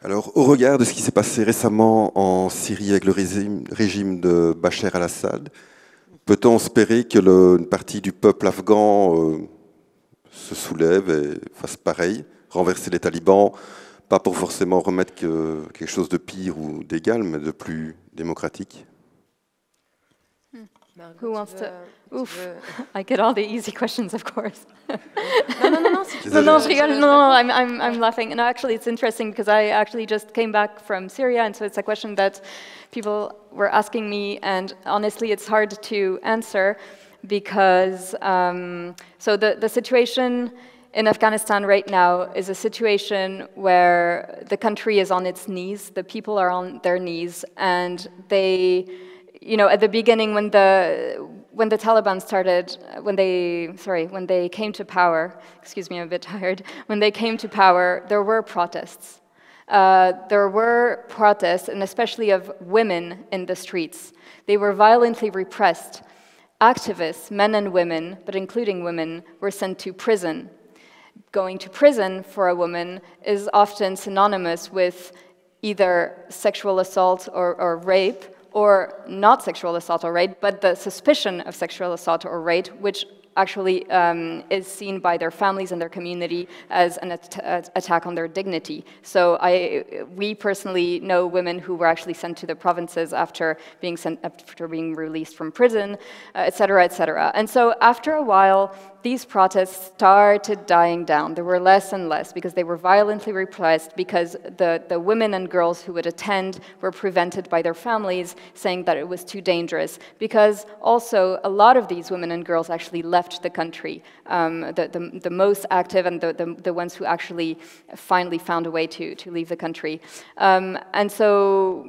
Alors, au regard de ce qui s'est passé récemment en Syrie avec le régime de Bachar al-Assad, peut-on espérer que une partie du peuple afghan se soulève et fasse pareil, renverser les talibans, pas pour forcément remettre quelque chose de pire ou d'égal, mais de plus démocratique? Who wants to? Oof, I get all the easy questions, of course. No, I'm laughing. No, actually, it's interesting because I actually just came back from Syria, and so it's a question that people were asking me, and honestly, it's hard to answer because so the situation in Afghanistan right now is a situation where the country is on its knees, the people are on their knees, and they. You know, at the beginning, when the Taliban started, when they came to power, excuse me, I'm a bit tired. When they came to power, there were protests. There were protests, and especially of women in the streets. They were violently repressed. Activists, men and women, but including women, were sent to prison. Going to prison for a woman is often synonymous with either sexual assault or rape, or not sexual assault or rape, but the suspicion of sexual assault or rape, which actually is seen by their families and their community as an attack on their dignity. So we personally know women who were actually sent to the provinces after being released from prison, et cetera, et cetera. And so after a while, these protests started dying down. There were less and less because they were violently repressed, because the women and girls who would attend were prevented by their families, saying that it was too dangerous, because also a lot of these women and girls actually left the country. The most active and the ones who actually finally found a way to leave the country. And so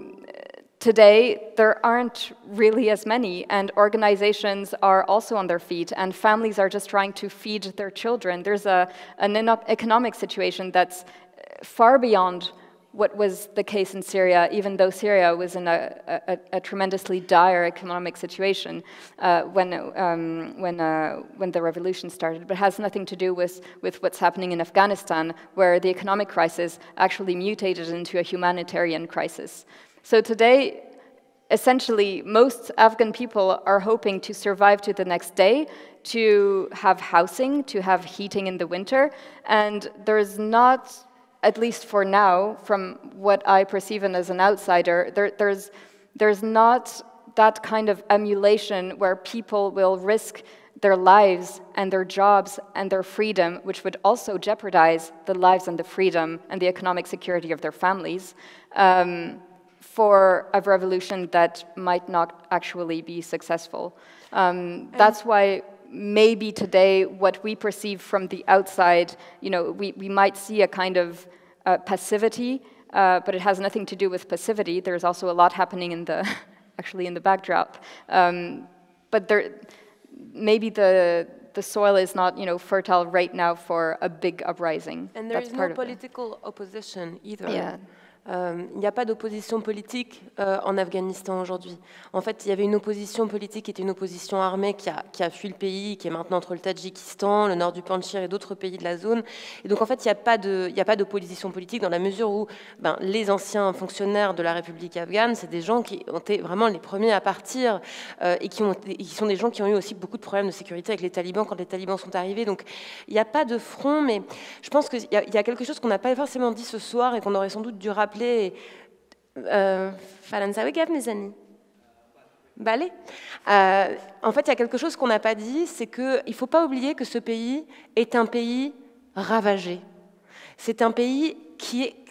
today, there aren't really as many, and organizations are also on their feet, and families are just trying to feed their children. There's an economic situation that's far beyond what was the case in Syria, even though Syria was in a tremendously dire economic situation when the revolution started, but it has nothing to do with what's happening in Afghanistan, where the economic crisis actually mutated into a humanitarian crisis. So today, essentially, most Afghan people are hoping to survive to the next day, to have housing, to have heating in the winter, and there's not, at least for now, from what I perceive as an outsider, there's not that kind of emulation where people will risk their lives and their jobs and their freedom, which would also jeopardize the lives and the freedom and the economic security of their families, for a revolution that might not actually be successful. That's why maybe today what we perceive from the outside, you know, we might see a kind of passivity, but it has nothing to do with passivity. There's also a lot happening in the, actually in the backdrop. But maybe the soil is not, you know, fertile right now for a big uprising. And there is no political opposition either. Yeah. Il n'y a pas d'opposition politique en Afghanistan aujourd'hui. En fait, il y avait une opposition politique qui était une opposition armée qui a fui le pays, qui est maintenant entre le Tadjikistan, le nord du Panjshir et d'autres pays de la zone. Et donc, en fait, il n'y a pas d'opposition politique dans la mesure où les anciens fonctionnaires de la République afghane, c'est des gens qui ont été vraiment les premiers à partir et qui sont des gens qui ont eu aussi beaucoup de problèmes de sécurité avec les talibans quand les talibans sont arrivés. Donc, il n'y a pas de front, mais je pense qu'il y a quelque chose qu'on n'a pas forcément dit ce soir et qu'on aurait sans doute dû rappeler. En fait, il y a quelque chose qu'on n'a pas dit, c'est qu'il ne faut pas oublier que ce pays est un pays ravagé. C'est un pays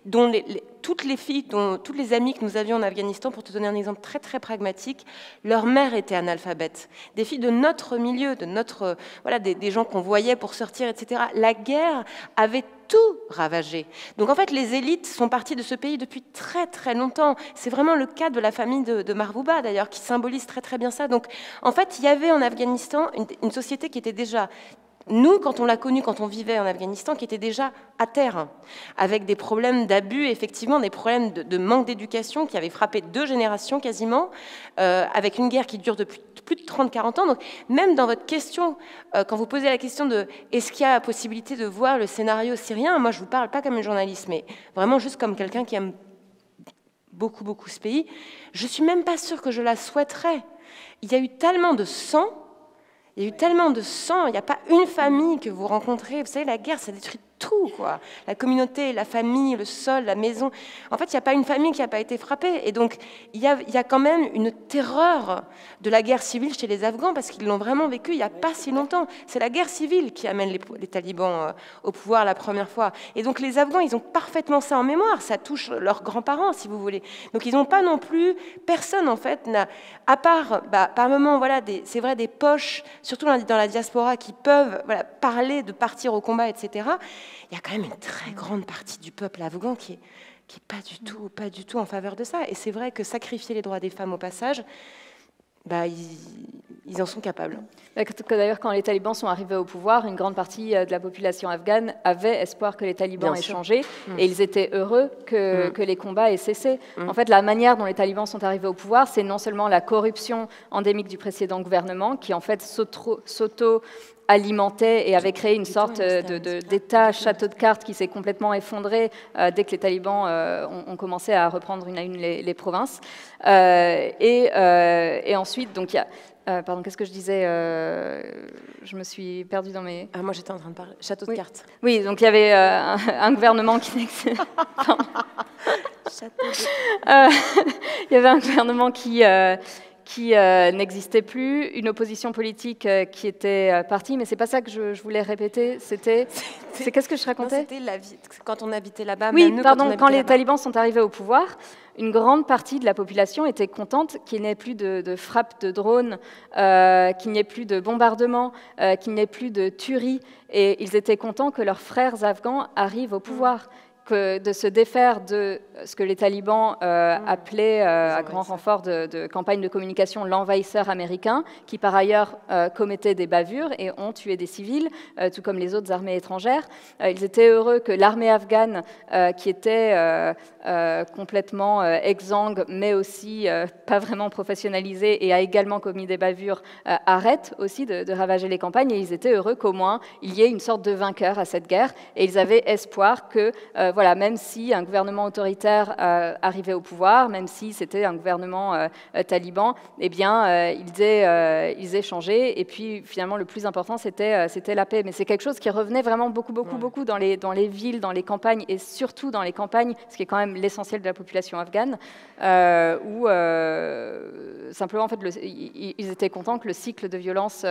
dont toutes les filles, toutes les amies que nous avions en Afghanistan, pour te donner un exemple très très pragmatique, leur mère était analphabète. Des filles de notre milieu, voilà, des gens qu'on voyait pour sortir, etc. La guerre avait tout ravagé. Donc en fait, les élites sont parties de ce pays depuis très très longtemps. C'est vraiment le cas de la famille de Mahbouba, d'ailleurs, qui symbolise très très bien ça. Donc en fait, il y avait en Afghanistan une société qui était déjà... Nous, quand on l'a connu, quand on vivait en Afghanistan, qui était déjà à terre, avec des problèmes d'abus, effectivement, des problèmes de manque d'éducation qui avaient frappé 2 générations quasiment, avec une guerre qui dure depuis plus de 30-40 ans. Donc, même dans votre question, quand vous posez la question de est-ce qu'il y a la possibilité de voir le scénario syrien, moi, je ne vous parle pas comme une journaliste, mais vraiment juste comme quelqu'un qui aime beaucoup, beaucoup ce pays. Je ne suis même pas sûre que je la souhaiterais. Il y a eu tellement de sang. Il y a eu tellement de sang, il n'y a pas une famille que vous rencontrez. Vous savez, la guerre, ça détruit tout, quoi. La communauté, la famille, le sol, la maison. En fait, il n'y a pas une famille qui n'a pas été frappée. Et donc, il y a quand même une terreur de la guerre civile chez les Afghans, parce qu'ils l'ont vraiment vécu il n'y a pas si longtemps. C'est la guerre civile qui amène les talibans au pouvoir la première fois. Et donc, les Afghans, ils ont parfaitement ça en mémoire. Ça touche leurs grands-parents, si vous voulez. Donc, ils n'ont pas non plus... Personne, en fait, n'a... À part, par moments, voilà, c'est vrai, des poches, surtout dans la diaspora, qui peuvent parler de partir au combat, etc., il y a quand même une très grande partie du peuple afghan qui est pas du tout en faveur de ça. Et c'est vrai que sacrifier les droits des femmes au passage, ils en sont capables. D'ailleurs, quand les talibans sont arrivés au pouvoir, une grande partie de la population afghane avait espoir que les talibans aient changé, et ils étaient heureux que les combats aient cessé. En fait, la manière dont les talibans sont arrivés au pouvoir, c'est non seulement la corruption endémique du précédent gouvernement, qui en fait s'auto-alimentait et avait créé une sorte d'État château de cartes qui s'est complètement effondré dès que les talibans ont commencé à reprendre une à une les provinces. Et ensuite, donc il y a... pardon, qu'est-ce que je disais je me suis perdue dans mes... moi, j'étais en train de parler. Château de cartes. Oui, donc il y avait un gouvernement qui... il y avait un gouvernement qui n'existait plus, une opposition politique qui était partie, mais c'est pas ça que je voulais répéter. C'est qu'est-ce que je racontais? C'était la vie quand on habitait là-bas. Oui, pardon. Quand les talibans sont arrivés au pouvoir, une grande partie de la population était contente qu'il n'y ait plus de frappes de drones, qu'il n'y ait plus de bombardements, qu'il n'y ait plus de tueries, et ils étaient contents que leurs frères afghans arrivent au pouvoir. De se défaire de ce que les talibans appelaient, à grand renfort de campagne de communication, l'envahisseur américain, qui par ailleurs commettait des bavures et ont tué des civils, tout comme les autres armées étrangères. Ils étaient heureux que l'armée afghane, qui était complètement exsangue, mais aussi pas vraiment professionnalisée et a également commis des bavures, arrête aussi de ravager les campagnes, et ils étaient heureux qu'au moins il y ait une sorte de vainqueur à cette guerre, et ils avaient espoir que voilà, même si un gouvernement autoritaire arrivait au pouvoir, même si c'était un gouvernement taliban, eh bien, ils aient changé. Et puis, finalement, le plus important, c'était la paix. Mais c'est quelque chose qui revenait vraiment beaucoup dans les villes, dans les campagnes, et surtout dans les campagnes, ce qui est quand même l'essentiel de la population afghane, où simplement, en fait, ils étaient contents que le cycle de violence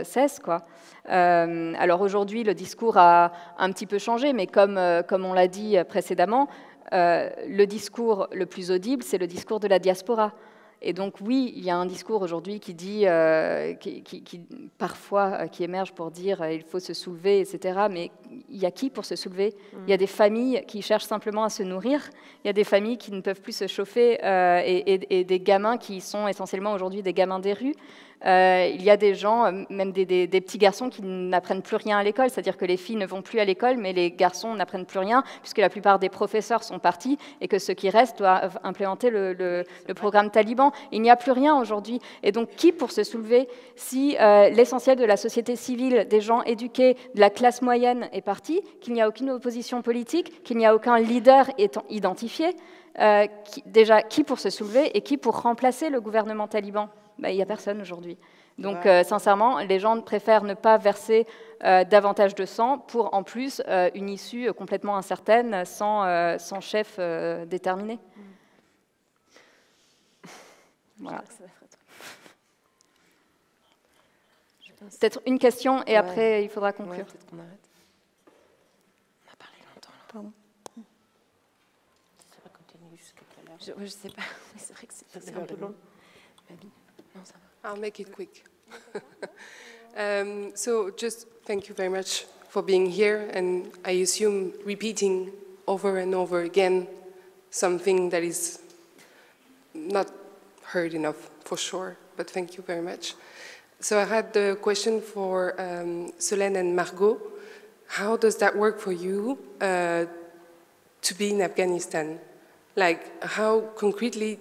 cesse, quoi. Alors aujourd'hui, le discours a un petit peu changé, mais comme on l'a dit précédemment, le discours le plus audible, c'est le discours de la diaspora. Et donc oui, il y a un discours aujourd'hui qui dit, parfois qui émerge pour dire il faut se soulever, etc. Mais il y a qui pour se soulever? Il y a des familles qui cherchent simplement à se nourrir. Il y a des familles qui ne peuvent plus se chauffer, et des gamins qui sont essentiellement aujourd'hui des gamins des rues. Il y a des gens, même des petits garçons qui n'apprennent plus rien à l'école, c'est-à-dire que les filles ne vont plus à l'école, mais les garçons n'apprennent plus rien, puisque la plupart des professeurs sont partis, et que ceux qui restent doivent implémenter le programme taliban. Il n'y a plus rien aujourd'hui. Et donc, qui pour se soulever si l'essentiel de la société civile, des gens éduqués, de la classe moyenne est parti, qu'il n'y a aucune opposition politique, qu'il n'y a aucun leader étant identifié, déjà, qui pour se soulever et qui pour remplacer le gouvernement taliban? Il n'y a personne aujourd'hui. Donc, sincèrement, les gens préfèrent ne pas verser davantage de sang pour, en plus, une issue complètement incertaine, sans chef déterminé. Voilà. Peut-être une question, et après, il faudra conclure. Ouais, peut-être qu'on arrête. Je sais pas, c'est vrai que c'est un peu long. Non, ça va. I'll make it quick. So just thank you very much for being here, and I assume repeating over and over again something that is not heard enough for sure, but thank you very much. So I had the question for Solène and Margaux. How does that work for you to be in Afghanistan? Like, how concretely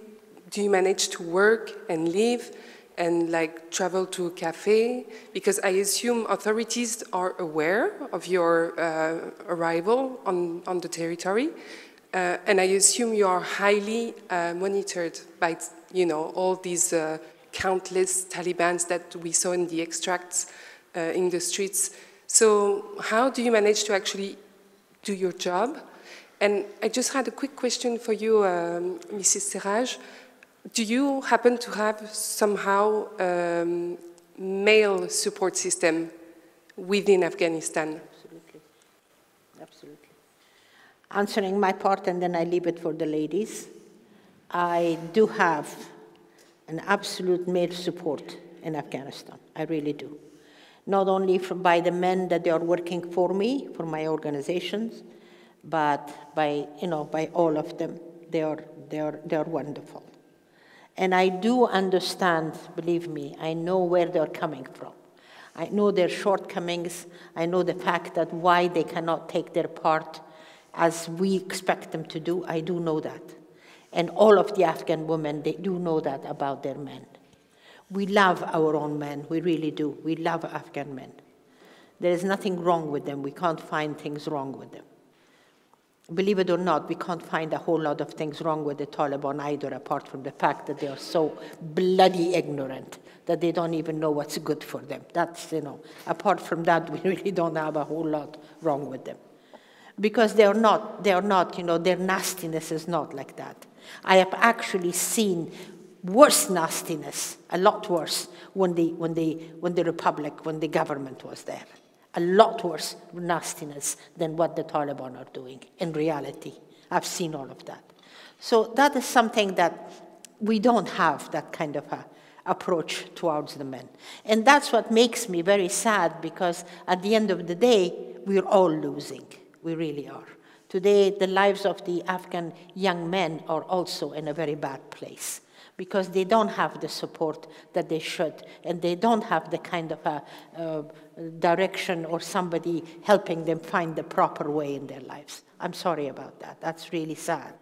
do you manage to work and live and like travel to a cafe? Because I assume authorities are aware of your arrival on the territory. And I assume you are highly monitored by, you know, all these countless Talibans that we saw in the extracts in the streets. So how do you manage to actually do your job? And I just had a quick question for you, Mrs. Seraj. Do you happen to have somehow male support system within Afghanistan? Absolutely. Absolutely. Answering my part, and then I leave it for the ladies. I do have an absolute male support in Afghanistan. I really do. Not only by the men that they are working for me, for my organizations, but by, you know, by all of them. They are wonderful. And I do understand, believe me, I know where they're coming from. I know their shortcomings. I know the fact that why they cannot take their part as we expect them to do. I do know that. And all of the Afghan women, they do know that about their men. We love our own men, we really do. We love Afghan men. There is nothing wrong with them. We can't find things wrong with them. Believe it or not, we can't find a whole lot of things wrong with the Taliban either, apart from the fact that they are so bloody ignorant that they don't even know what's good for them. That's, you know, apart from that, we really don't have a whole lot wrong with them. Because they are not, you know, their nastiness is not like that. I have actually seen worse nastiness, a lot worse, when the Republic, when the government was there. A lot worse nastiness than what the Taliban are doing in reality. I've seen all of that. So that is something that we don't have, that kind of a approach towards the men. And that's what makes me very sad, because at the end of the day, we're all losing. We really are. Today, the lives of the Afghan young men are also in a very bad place, because they don't have the support that they should, and they don't have the kind of a direction or somebody helping them find the proper way in their lives. I'm sorry about that. That's really sad.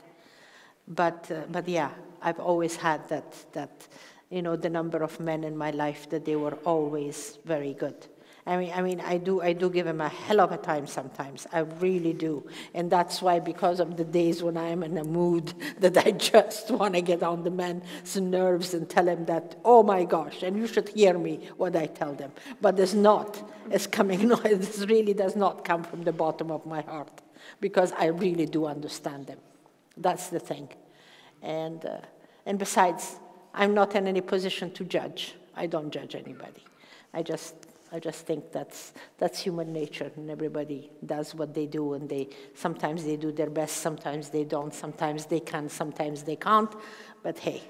But yeah, I've always had that, you know, the number of men in my life that they were always very good. I mean, I do give him a hell of a time sometimes. I really do. And that's why, because of the days when I'm in a mood that I just want to get on the man's nerves and tell him that, oh my gosh, and you should hear me what I tell them. But it's not. It's coming, no, this really does not come from the bottom of my heart, because I really do understand them. That's the thing. And besides, I'm not in any position to judge. I don't judge anybody. I just think that's human nature, and everybody does what they do, and sometimes they do their best, sometimes they don't, sometimes they can, sometimes they can't, but hey,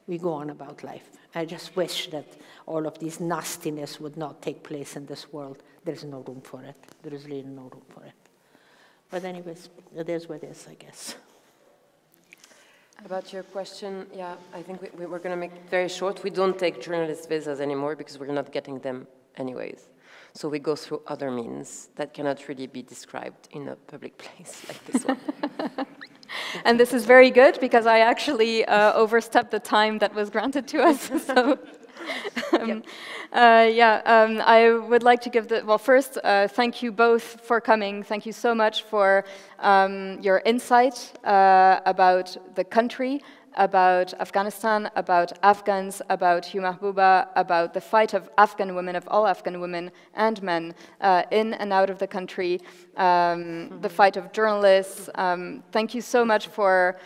we go on about life. I just wish that all of this nastiness would not take place in this world. There's no room for it. There is really no room for it. But anyways, it is what it is, I guess. About your question, yeah, I think we're going to make it very short. We don't take journalist visas anymore because we're not getting them anyways. So we go through other means that cannot really be described in a public place like this one. And this is very good, because I actually overstepped the time that was granted to us. So, I would like to give well, first, thank you both for coming. Thank you so much for your insight about the country, about Afghanistan, about Afghans, about Mahbouba, about the fight of Afghan women, of all Afghan women and men in and out of the country, the fight of journalists. Thank you so much for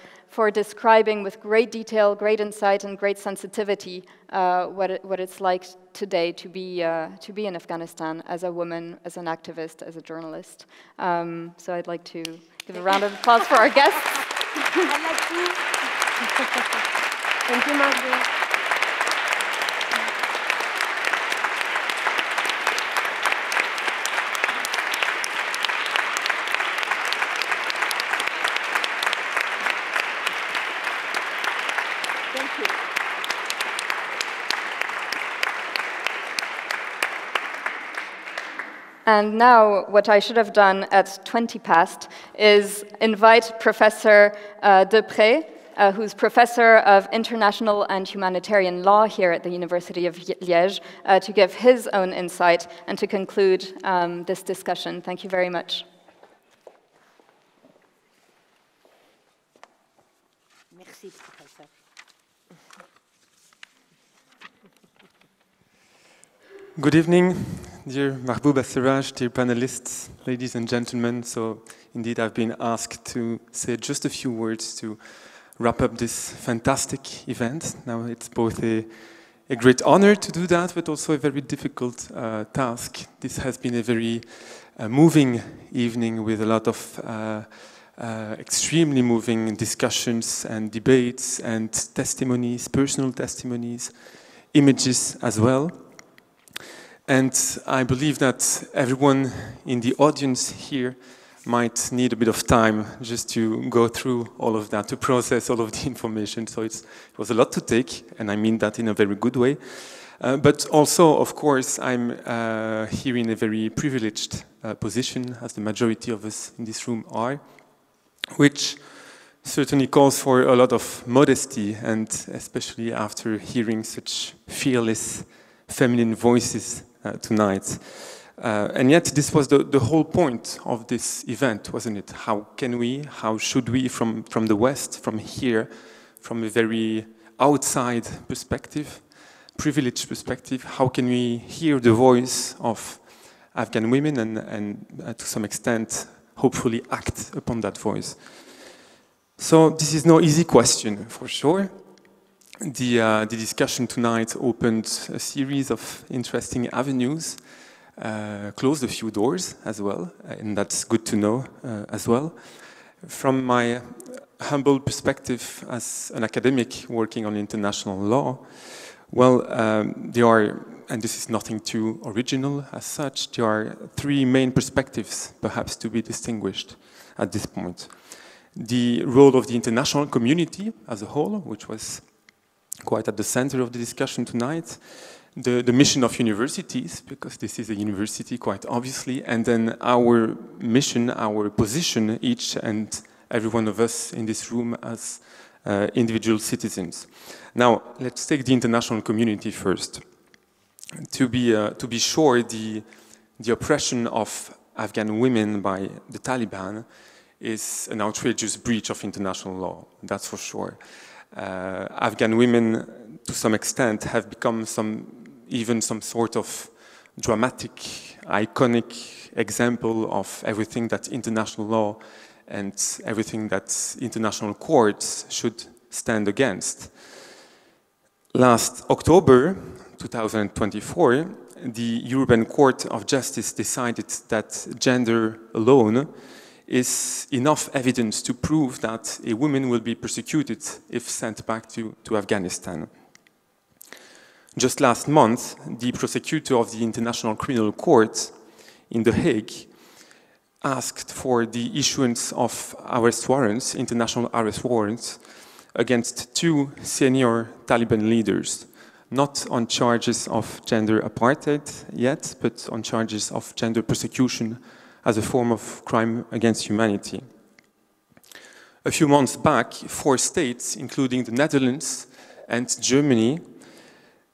describing with great detail, great insight, and great sensitivity what it's like today to be in Afghanistan as a woman, as an activist, as a journalist. So I'd like to give a round of applause for our guests. Thank you, Margaux. And now, what I should have done at 20 past is invite Professor Deprez, who's Professor of International and Humanitarian Law here at the University of Liège, to give his own insight and to conclude this discussion. Thank you very much. Merci, Professor. Good evening, dear Mahbouba SERAJ, dear panelists, ladies and gentlemen. So indeed I've been asked to say just a few words to wrap up this fantastic event. Now it's both a great honor to do that, but also a very difficult task. This has been a very moving evening with a lot of extremely moving discussions and debates and testimonies, personal testimonies, images as well. And I believe that everyone in the audience here might need a bit of time just to go through all of that, to process all of the information. So it was a lot to take, and I mean that in a very good way. But also, of course, I'm here in a very privileged position, as the majority of us in this room are, which certainly calls for a lot of modesty, and especially after hearing such fearless feminine voices tonight. And yet this was the whole point of this event, wasn't it? How can we, how should we, from the West, from here, from a very outside perspective, privileged perspective, how can we hear the voice of Afghan women and to some extent, hopefully act upon that voice? So this is no easy question, for sure. The discussion tonight opened a series of interesting avenues, closed a few doors as well, and that's good to know as well. From my humble perspective as an academic working on international law, well, there are, and this is nothing too original as such, there are three main perspectives perhaps to be distinguished at this point. The role of the international community as a whole, which was quite at the center of the discussion tonight, the mission of universities, because this is a university quite obviously, and then our mission, our position, each and every one of us in this room as individual citizens. Now, let's take the international community first. To be sure, the oppression of Afghan women by the Taliban is an outrageous breach of international law, that's for sure. Afghan women, to some extent, have become even some sort of dramatic, iconic example of everything that international law and everything that international courts should stand against. Last October 2024, the European Court of Justice decided that gender alone is enough evidence to prove that a woman will be persecuted if sent back to Afghanistan. Just last month, the prosecutor of the International Criminal Court in The Hague asked for the issuance of arrest warrants, international arrest warrants, against two senior Taliban leaders, not on charges of gender apartheid yet, but on charges of gender persecution as a form of crime against humanity. A few months back, 4 states, including the Netherlands and Germany,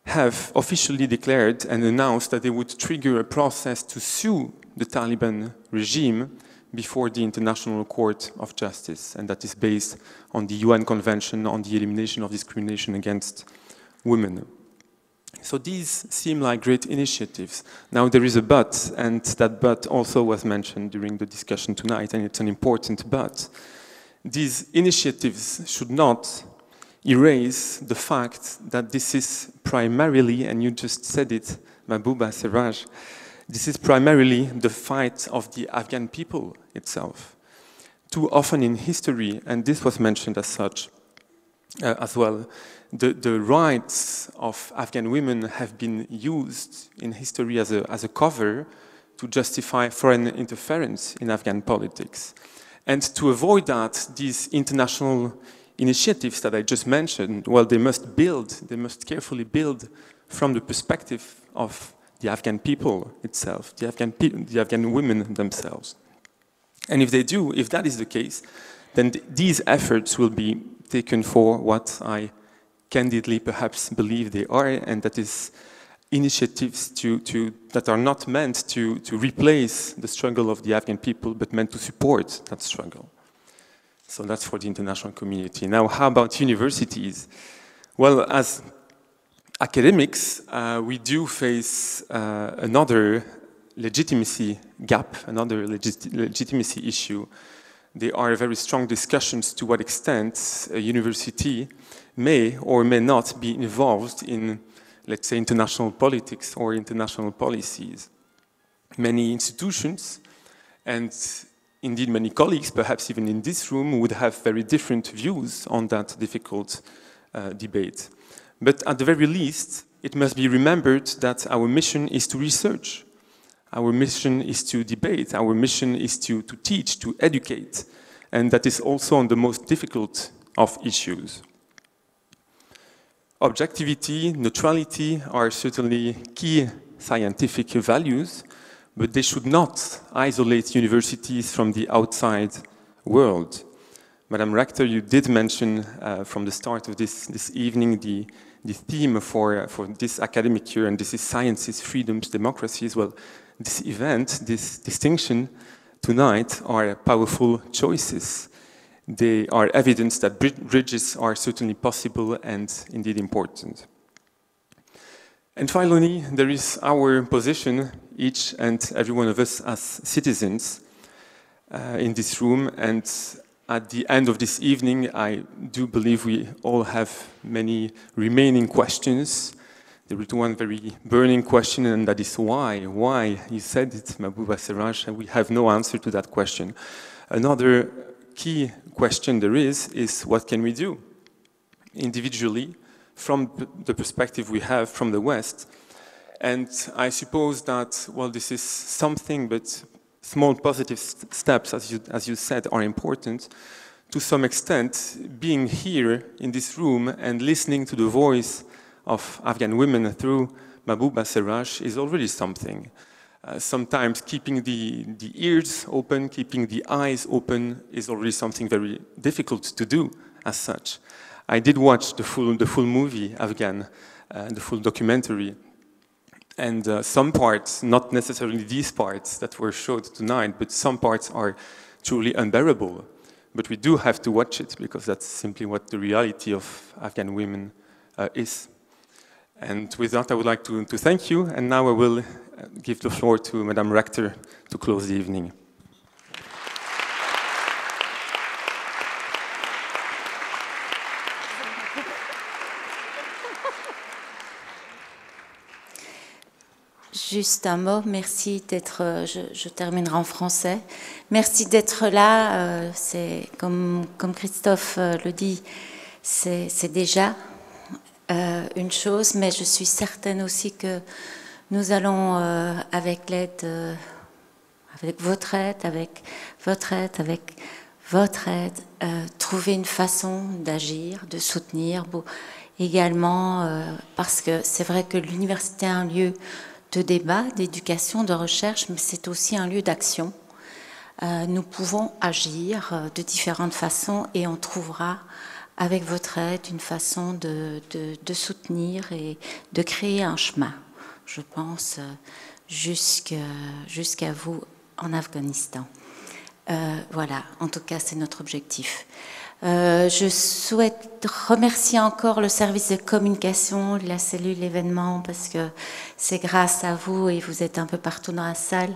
have officially declared and announced that they would trigger a process to sue the Taliban regime before the International Court of Justice, and that is based on the UN Convention on the Elimination of Discrimination Against Women. So these seem like great initiatives. Now there is a but, and that but also was mentioned during the discussion tonight, and it's an important but. These initiatives should not erase the fact that this is primarily, and you just said it, Mahbouba SERAJ, this is primarily the fight of the Afghan people itself. too often in history, and this was mentioned as such as well, the rights of Afghan women have been used in history as a cover to justify foreign interference in Afghan politics. And to avoid that, these international initiatives that I just mentioned, well, they must carefully build from the perspective of the Afghan people itself, the Afghan women themselves. And if they do, if that is the case, then these efforts will be taken for what I candidly perhaps believe they are, and that is initiatives that are not meant to replace the struggle of the Afghan people, but meant to support that struggle. So that's for the international community. Now, how about universities? Well, as academics, we do face another legitimacy gap, another legitimacy issue. There are very strong discussions to what extent a university may or may not be involved in, let's say, international politics or international policies. Many institutions, and indeed many colleagues, perhaps even in this room, would have very different views on that difficult debate. But at the very least, it must be remembered that our mission is to research. Our mission is to debate. Our mission is to teach, to educate. And that is also on the most difficult of issues. Objectivity, neutrality are certainly key scientific values, but they should not isolate universities from the outside world. Madam Rector, you did mention from the start of this evening the theme for this academic year, and this is sciences, freedoms, democracies. Well, this event, this distinction tonight are powerful choices. They are evidence that bridges are certainly possible and indeed important. And finally, there is our position, each and every one of us as citizens in this room. And at the end of this evening, I do believe we all have many remaining questions. There is one very burning question, and that is why? Why? You said it, Mahbouba SERAJ, and we have no answer to that question. Another key question there is what can we do individually from the perspective we have from the West? And I suppose that, well, this is something, but small positive steps, as you said, are important. To some extent, being here in this room and listening to the voice of Afghan women through Mahbouba SERAJ is already something. Sometimes keeping the ears open, keeping the eyes open is already something very difficult to do as such. I did watch the full movie, Afghan, the full documentary. And some parts, not necessarily these parts that were showed tonight, but some parts are truly unbearable. But we do have to watch it because that's simply what the reality of Afghan women is. And with that, I would like to thank you. And now I will give the floor to Madame Rector to close the evening. Juste un mot, merci d'être, je terminerai en français. Merci d'être là, c'est comme Christophe le dit, c'est déjà une chose, mais je suis certaine aussi que nous allons, avec l'aide, avec votre aide, trouver une façon d'agir, de soutenir, également, parce que c'est vrai que l'université est un lieu de débat, d'éducation, de recherche, mais c'est aussi un lieu d'action. Nous pouvons agir de différentes façons et on trouvera avec votre aide une façon de soutenir et de créer un chemin, je pense, jusqu'à vous en Afghanistan. Voilà, en tout cas, c'est notre objectif. Je souhaite remercier encore le service de communication, la cellule événement, parce que c'est grâce à vous, et vous êtes un peu partout dans la salle,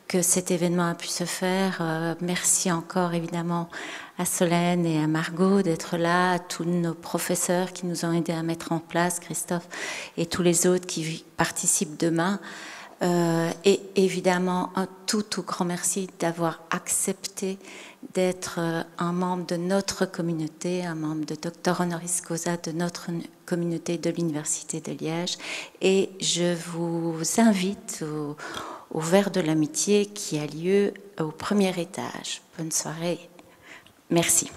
que cet événement a pu se faire. Merci encore évidemment à Solène et à Margaux d'être là, à tous nos professeurs qui nous ont aidés à mettre en place, Christophe et tous les autres qui participent demain. Et évidemment, un tout grand merci d'avoir accepté d'être un membre de notre communauté, un membre de Docteur Honoris Causa de notre communauté de l'Université de Liège. Et je vous invite au verre de l'amitié qui a lieu au premier étage. Bonne soirée. Merci.